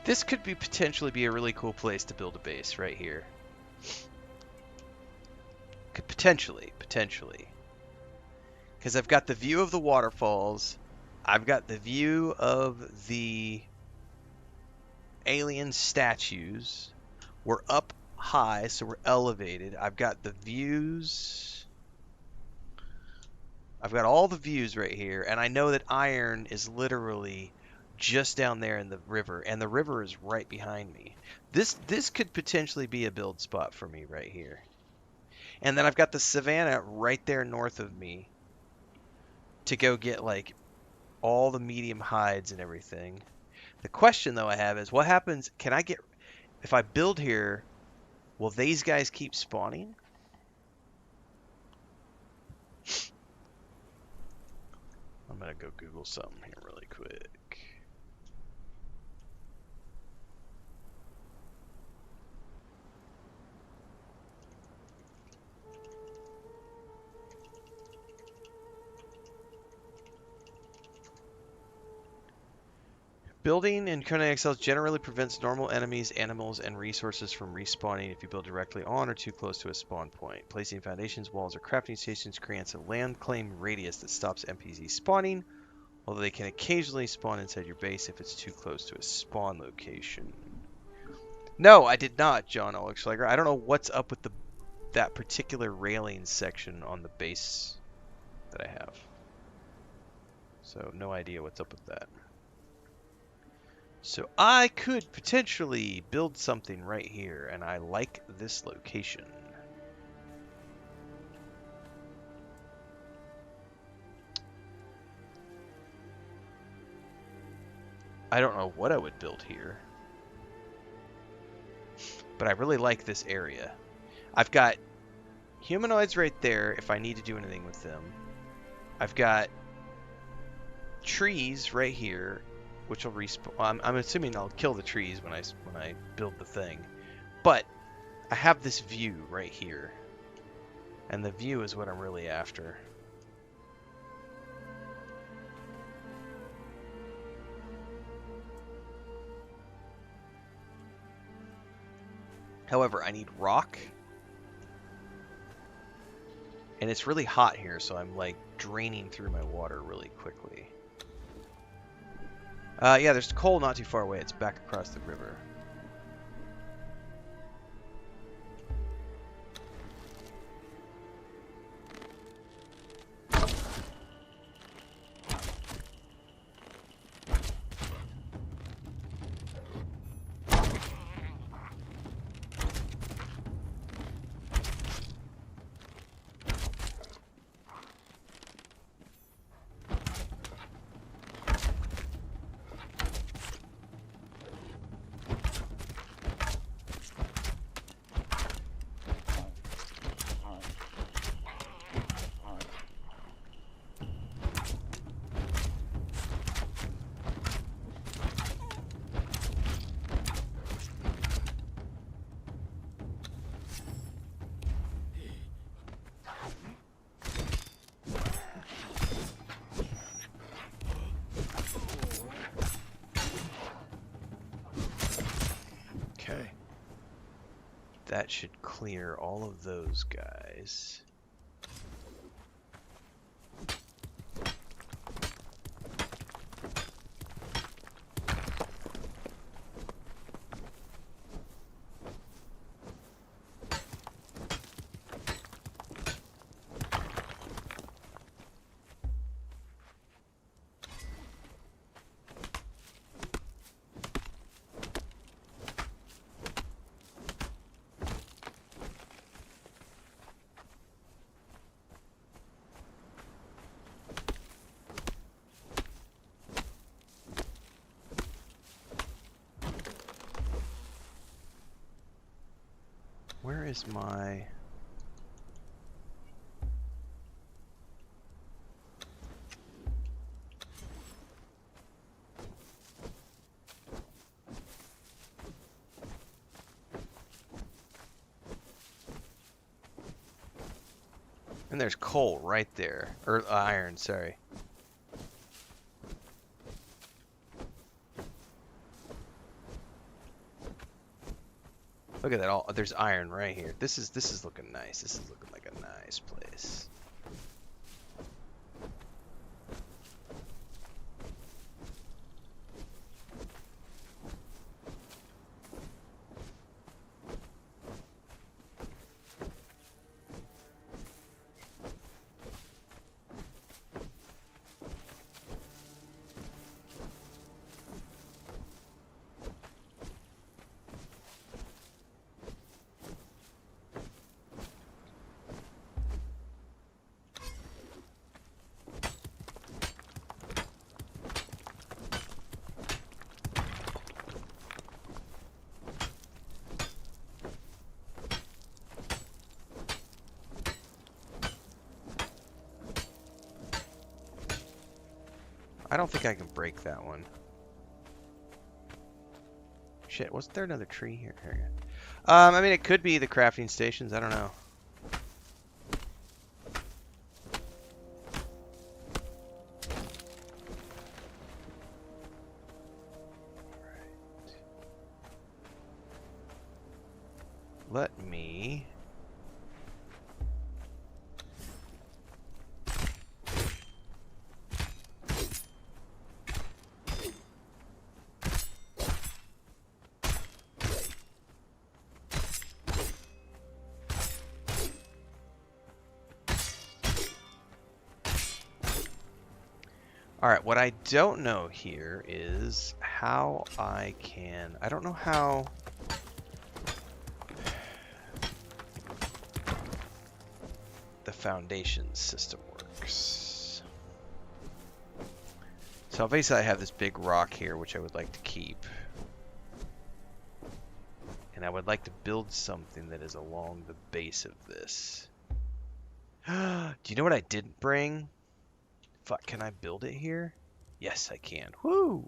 Speaker 1: This could be potentially be a really cool place to build a base right here. Could potentially. Because I've got the view of the waterfalls. I've got the view of the alien statues. We're up high, so we're elevated. I've got the views. I've got all the views right here, and I know that iron is literally just down there in the river, and the river is right behind me. This could potentially be a build spot for me right here. And then I've got the savannah right there north of me to go get like all the medium hides and everything. The question though I have is what happens, if I build here, will these guys keep spawning? I'm gonna go Google something here really quick. Building in Conan Exiles generally prevents normal enemies, animals, and resources from respawning if you build directly on or too close to a spawn point. Placing foundations, walls, or crafting stations creates a land claim radius that stops NPCs spawning, although they can occasionally spawn inside your base if it's too close to a spawn location. No, I did not, John Olegschlager. I don't know what's up with that particular railing section on the base that I have. So, no idea what's up with that. So I could potentially build something right here, and I like this location. I don't know what I would build here. But I really like this area. I've got humanoids right there if I need to do anything with them. I've got trees right here, which will respawn. I'm assuming I'll kill the trees when I build the thing. But I have this view right here. And the view is what I'm really after. However, I need rock. And it's really hot here, so I'm like draining through my water really quickly. Yeah, there's coal not too far away. It's back across the river.
Speaker 2: Okay.
Speaker 1: That should clear all of those guys. Where is my... And there's coal right there. Or iron, sorry. Look at that, all there's iron right here. This is looking nice. This is looking like a nice place. I don't think I can break that one. Shit, wasn't there another tree here? Here we go. I mean, it could be the crafting stations. I don't know. Let me... Alright, what I don't know here is how I can... I don't know how... the foundation system works. So So basically I have this big rock here, which I would like to keep. And I would like to build something that is along the base of this. Do you know what I didn't bring? Fuck, can I build it here? Yes, I can. Woo!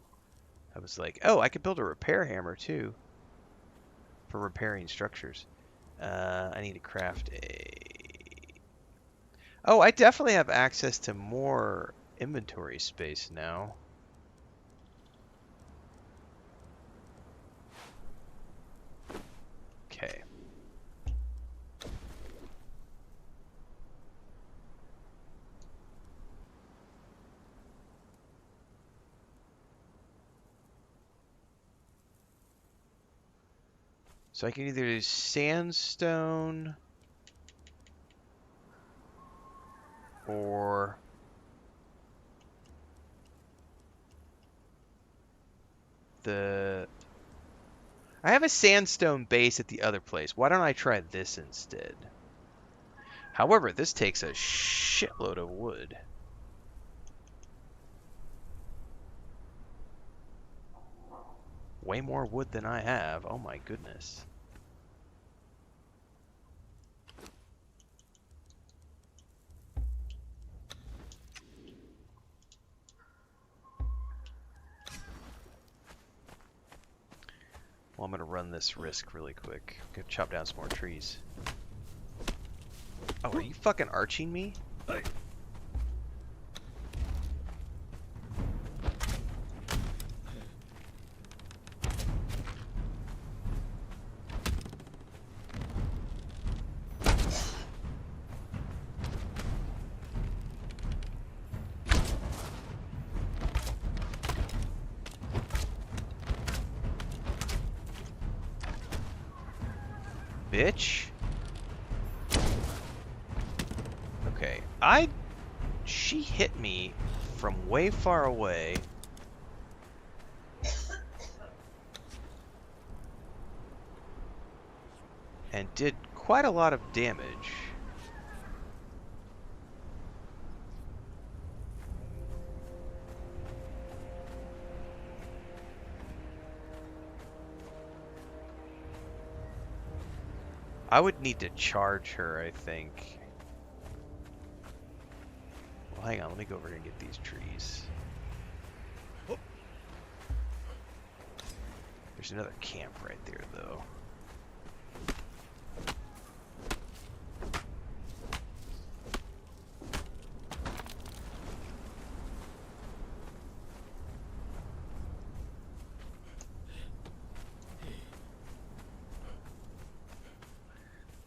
Speaker 1: I was like, oh, I could build a repair hammer too. For repairing structures. I need to craft a... Oh, I definitely have access to more inventory space now. Okay. So I can either do sandstone or the... I have a sandstone base at the other place. Why don't I try this instead? However, this takes a shitload of wood. Way more wood than I have. Oh my goodness. Well, I'm going to run this risk really quick. I'm going to chop down some more trees. Oh, are you fucking arching me? Bitch. Okay, she hit me from way far away. And did quite a lot of damage. I would need to charge her, I think. Well, hang on, let me go over here and get these trees. There's another camp right there, though.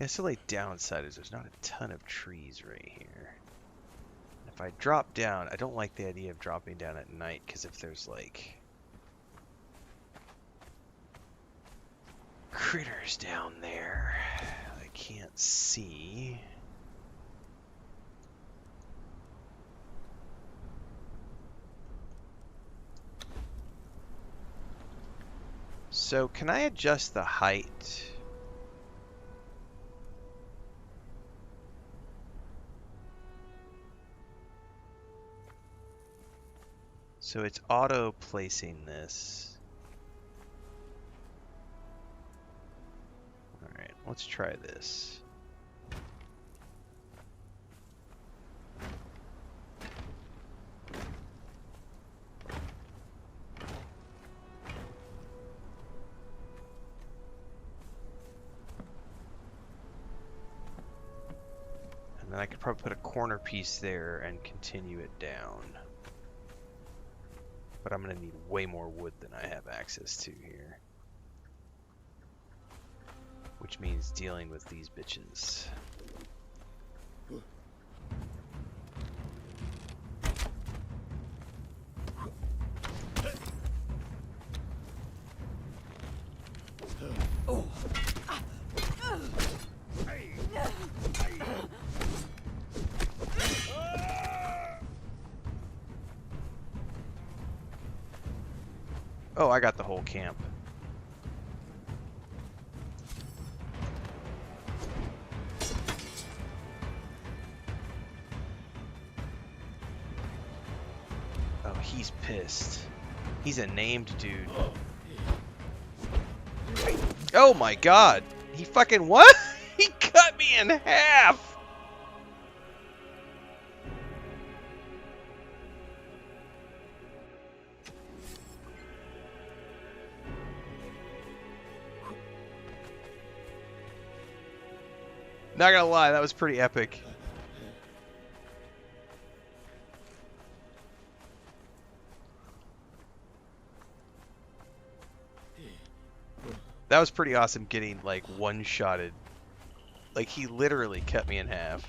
Speaker 1: It's the only downside is there's not a ton of trees right here. If I drop down, I don't like the idea of dropping down at night, because if there's like critters down there I can't see. So can I adjust the height? So it's auto placing this. Alright, let's try this. And then I could probably put a corner piece there and continue it down. But I'm going to need way more wood than I have access to here. Which means dealing with these bitches. Oh, I got the whole camp. Oh, he's pissed. He's a named dude. Oh my god! He fucking what? He cut me in half! Not gonna lie, that was pretty epic. That was pretty awesome getting, like, one-shotted. Like, he literally cut me in half.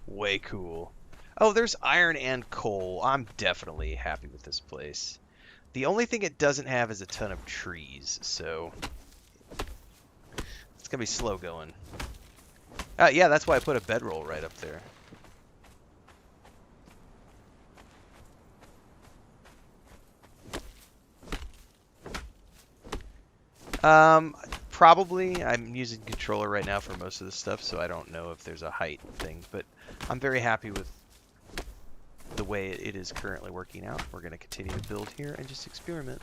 Speaker 1: Way cool. Oh, there's iron and coal. I'm definitely happy with this place. The only thing it doesn't have is a ton of trees, so it's gonna be slow going. Yeah, that's why I put a bedroll right up there. Probably. I'm using controller right now for most of this stuff, so I don't know if there's a height thing, but I'm very happy with the way it is currently working out. We're going to continue to build here and just experiment.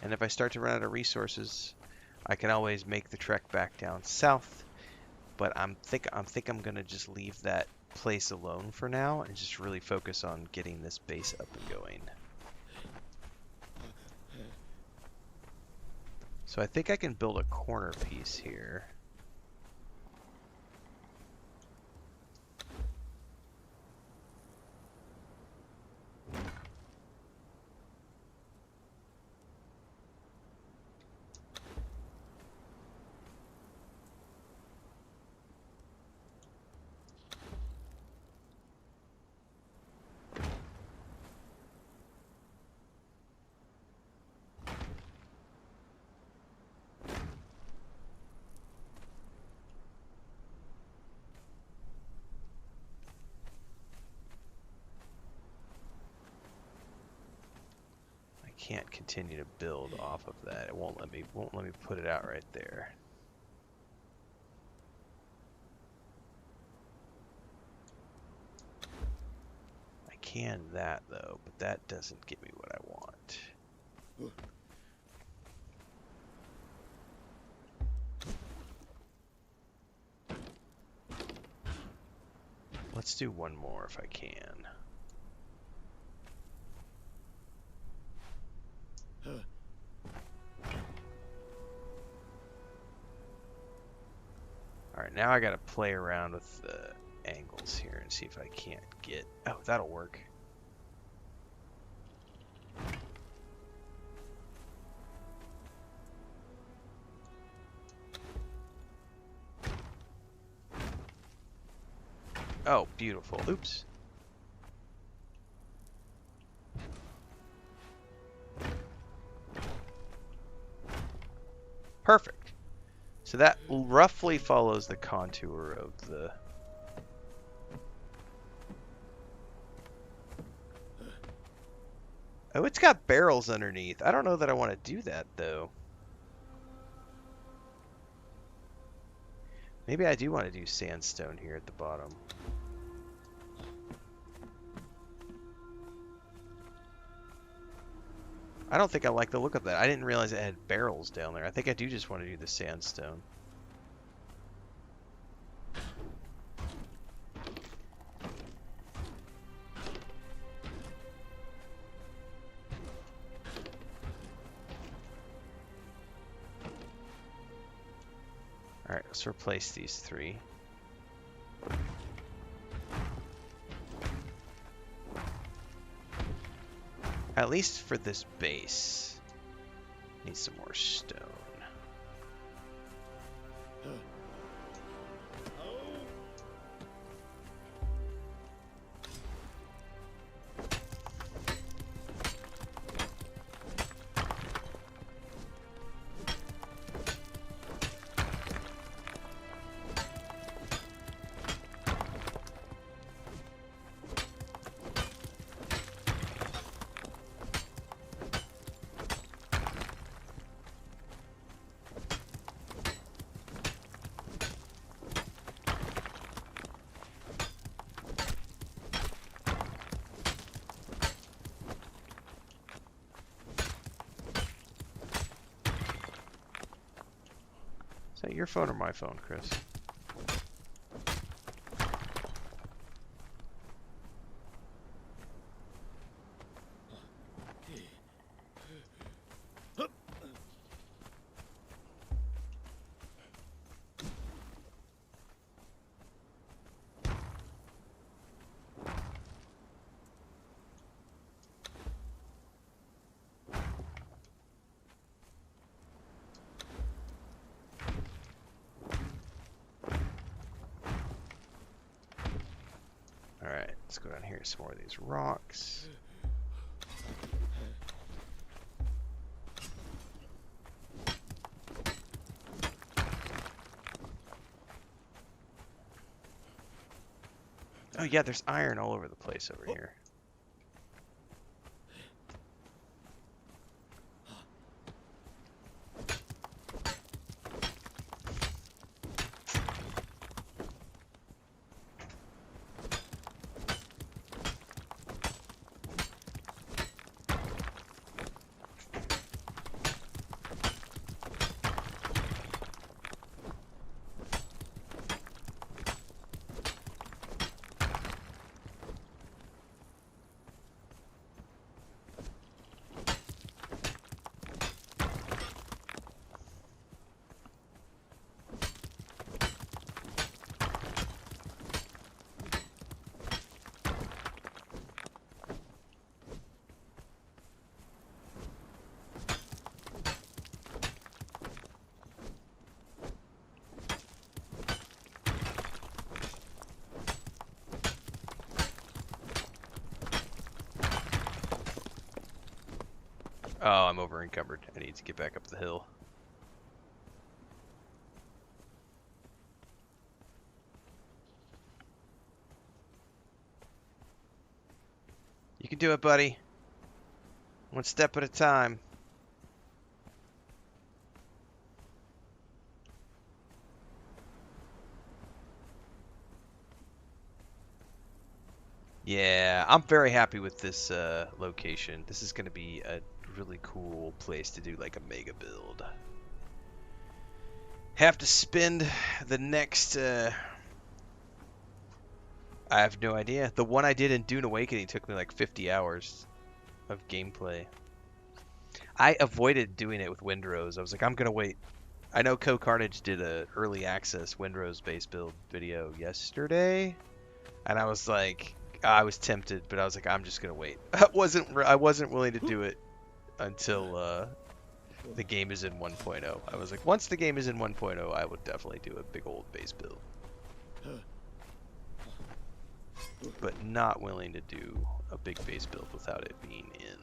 Speaker 1: And if I start to run out of resources, I can always make the trek back down south. But I think I'm gonna just leave that place alone for now and just really focus on getting this base up and going. So I think I can build a corner piece here. Can't continue to build off of that. It won't let me put it out right there. I can that though, but that doesn't get me what I want. Let's do one more if I can. Alright, now I gotta play around with the angles here and see if I can't get... Oh, that'll work. Oh, beautiful. Oops. Perfect. So that roughly follows the contour of the... Oh, it's got barrels underneath. I don't know that I want to do that, though. Maybe I do want to do sandstone here at the bottom. I don't think I like the look of that. I didn't realize it had barrels down there. I think I do just want to do the sandstone. Alright, let's replace these three. At least for this base. Need some more stone. that your phone or my phone, Chris? Alright, let's go down here, some more of these rocks. Oh yeah, there's iron all over the place over here. Oh, I'm over encumbered. I need to get back up the hill. You can do it, buddy. One step at a time. Yeah, I'm very happy with this location. This is going to be a really cool place to do like a mega build. Have to spend the next... I have no idea. The one I did in Dune Awakening took me like 50 hours of gameplay. I avoided doing it with Windrose. I was like, I'm going to wait. I know Carnage did a early access Windrose base build video yesterday. And I was like, I was tempted, but I was like, I'm just going to wait. I wasn't willing to do it until the game is in 1.0. I was like, once the game is in 1.0, I would definitely do a big old base build. But not willing to do a big base build without it being in.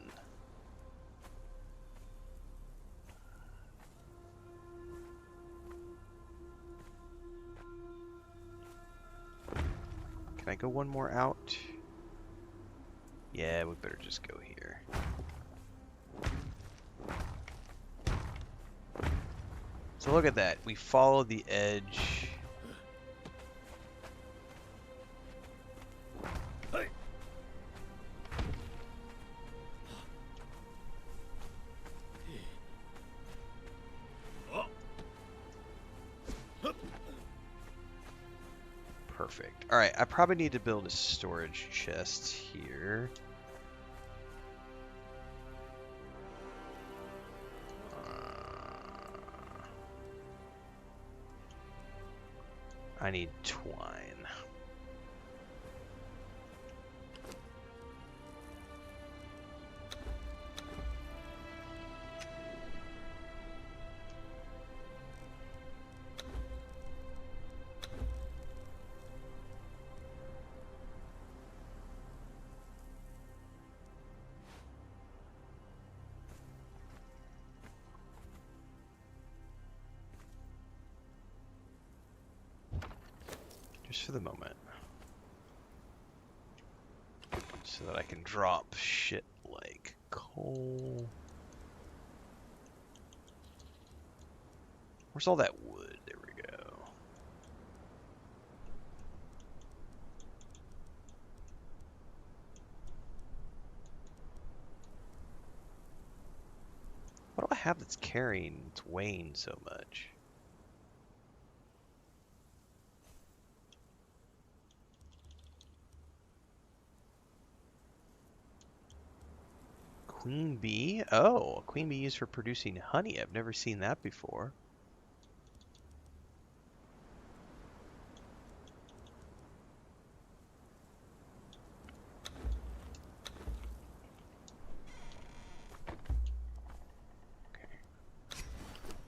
Speaker 1: Can I go one more out? Yeah, we better just go here. So look at that. We follow the edge. Perfect. Alright, I probably need to build a storage chest here. I need twine. Just for the moment. So that I can drop shit like coal. Where's all that wood? There we go. What do I have that's carrying, it's weighing so much? Queen bee? Oh, a queen bee used for producing honey. I've never seen that before.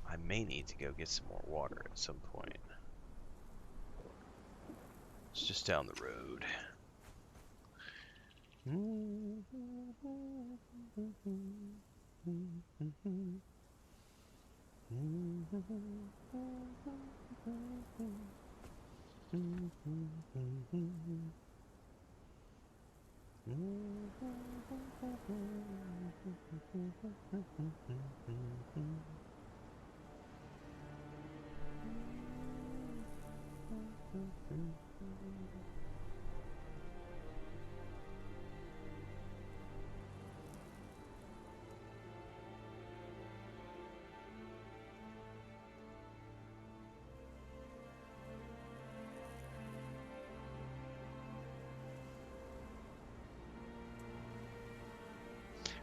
Speaker 1: I may need to go get some more water at some point. It's just down the road.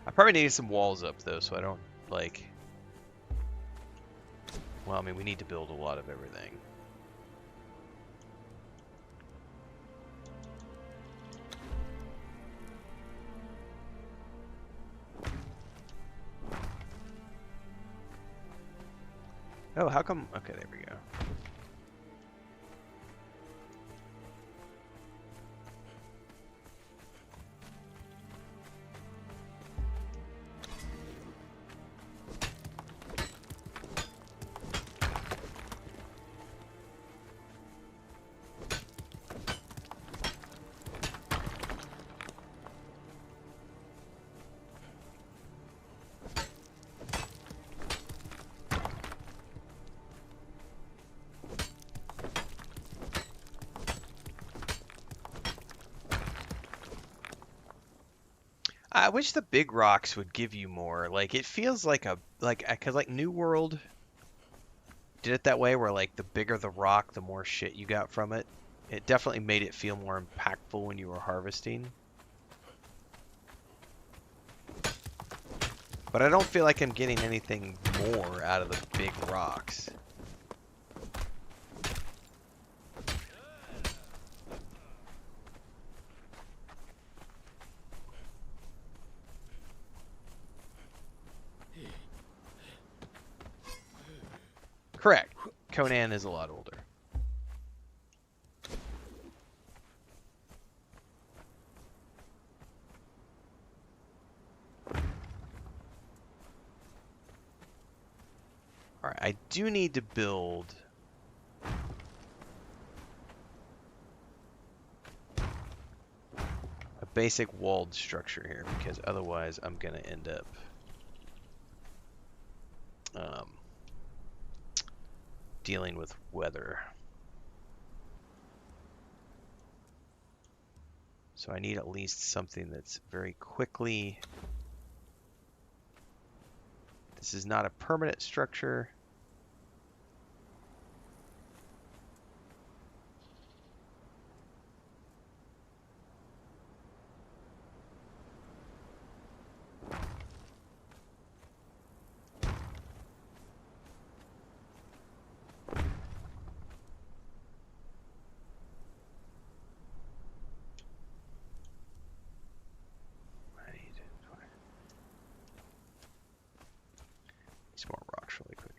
Speaker 1: I probably need some walls up though, so I don't like. Well, I mean, we need to build a lot of everything. Oh, how come? Okay, there we go. I wish the big rocks would give you more. Like it feels like cause like New World did it that way where like the bigger the rock, the more shit you got from it. It definitely made it feel more impactful when you were harvesting. But I don't feel like I'm getting anything more out of the big rocks. Correct. Conan is a lot older. Alright, I do need to build a basic walled structure here because otherwise I'm gonna end up dealing with weather. So I need at least something that's very quickly. This is not a permanent structure. Some more rocks really quick.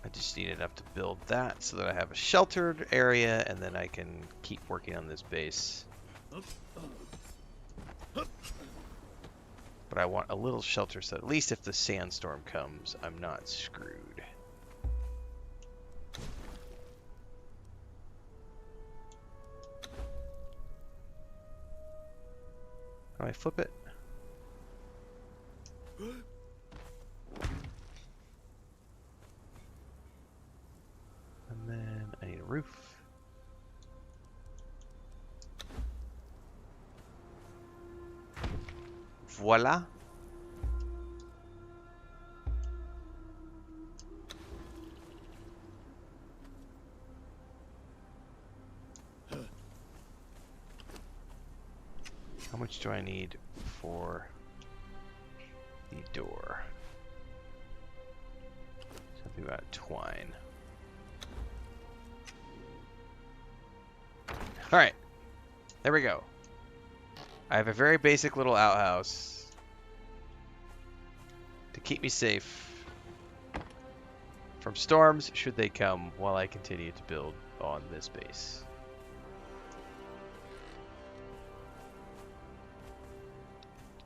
Speaker 1: I just need enough to build that so that I have a sheltered area and then I can keep working on this base. But I want a little shelter so at least if the sandstorm comes, I'm not screwed. How do I flip it? And then I need a roof. Voila. How much do I need for the door? Something about twine. Alright. There we go. I have a very basic little outhouse to keep me safe from storms should they come while I continue to build on this base.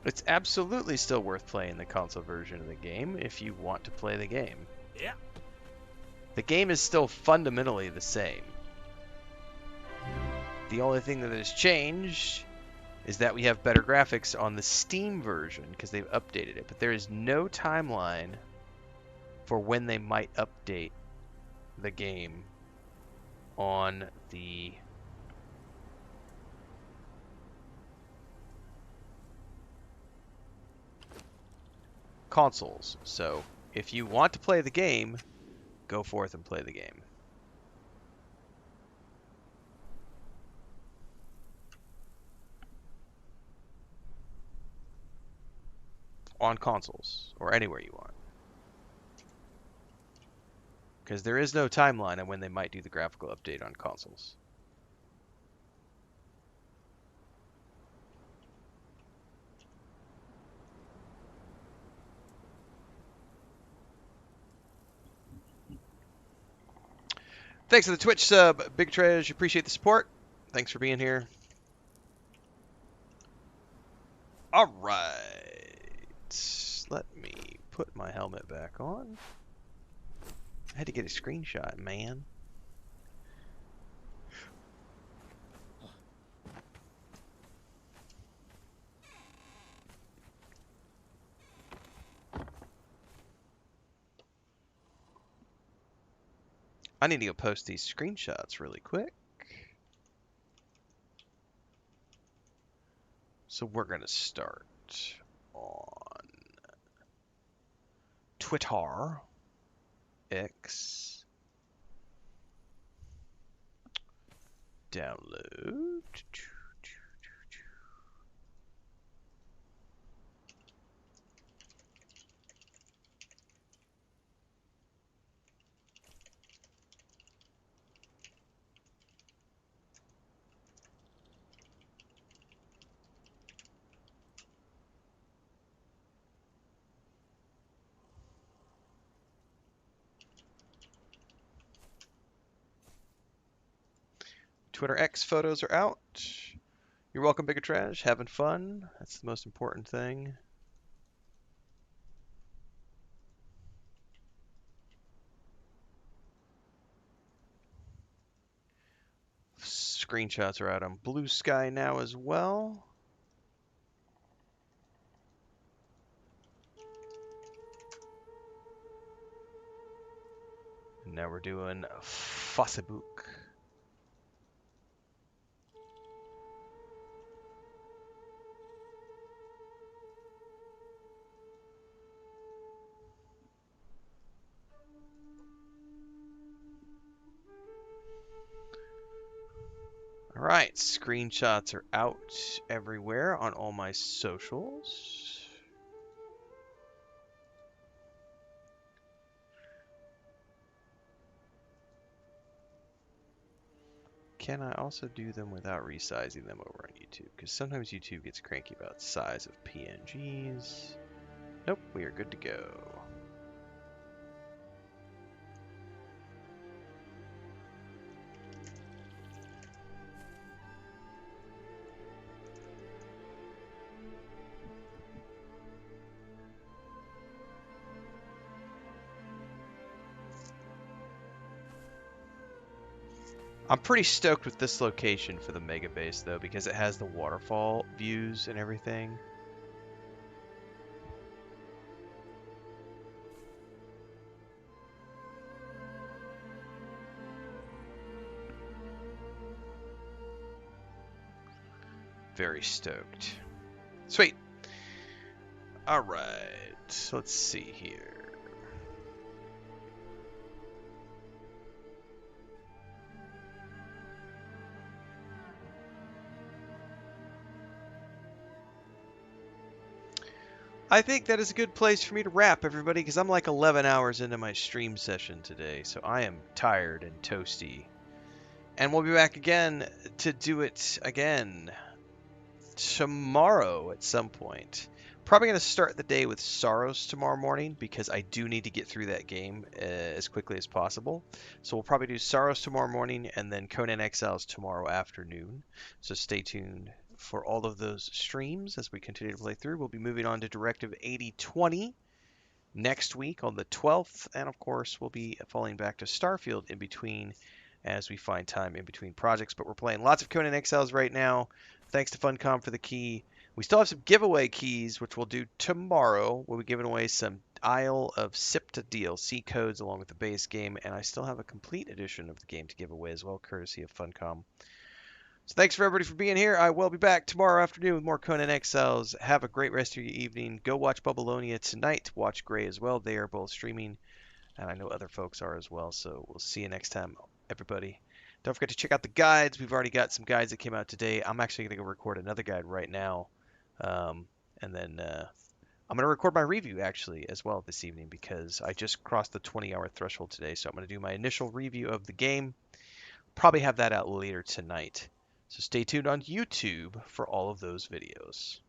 Speaker 1: It's absolutely still worth playing the console version of the game if you want to play the game.
Speaker 2: Yeah.
Speaker 1: The game is still fundamentally the same. The only thing that has changed is that we have better graphics on the Steam version because they've updated it, but there is no timeline for when they might update the game on the consoles. So if you want to play the game, go forth and play the game. On consoles or anywhere you want. Because there is no timeline on when they might do the graphical update on consoles. Thanks for the Twitch sub, Big Treasure. Appreciate the support. Thanks for being here. All right. Let me put my helmet back on. I had to get a screenshot, man. I need to go post these screenshots really quick. So we're going to start on Twitter, X, download. Twitter X photos are out. You're welcome, Big Trash. Having fun. That's the most important thing. Screenshots are out on Blue Sky now as well. And now we're doing Facebook. All right, screenshots are out everywhere on all my socials. Can I also do them without resizing them over on YouTube? Because sometimes YouTube gets cranky about size of PNGs. Nope, we are good to go. I'm pretty stoked with this location for the mega base though, because it has the waterfall views and everything. Very stoked. Sweet. All right. Let's see here. I think that is a good place for me to wrap, everybody, because I'm like 11 hours into my stream session today, so I am tired and toasty. And we'll be back again to do it again tomorrow at some point. Probably going to start the day with Sorrows tomorrow morning because I do need to get through that game as quickly as possible. So we'll probably do Sorrows tomorrow morning and then Conan Exiles tomorrow afternoon. So stay tuned for all of those streams as we continue to play through. We'll be moving on to Directive 8020 next week on the 12th. And of course, we'll be falling back to Starfield in between as we find time in between projects. But we're playing lots of Conan Exiles right now. Thanks to Funcom for the key. We still have some giveaway keys, which we'll do tomorrow. We'll be giving away some Isle of Sipta DLC codes along with the base game. And I still have a complete edition of the game to give away as well, courtesy of Funcom. So thanks for everybody for being here. I will be back tomorrow afternoon with more Conan Exiles. Have a great rest of your evening. Go watch Babylonia tonight. Watch Gray as well. They are both streaming, and I know other folks are as well. So we'll see you next time, everybody. Don't forget to check out the guides. We've already got some guides that came out today. I'm actually going to go record another guide right now. And then I'm going to record my review actually as well this evening because I just crossed the 20-hour threshold today. So I'm going to do my initial review of the game. Probably have that out later tonight. So stay tuned on YouTube for all of those videos.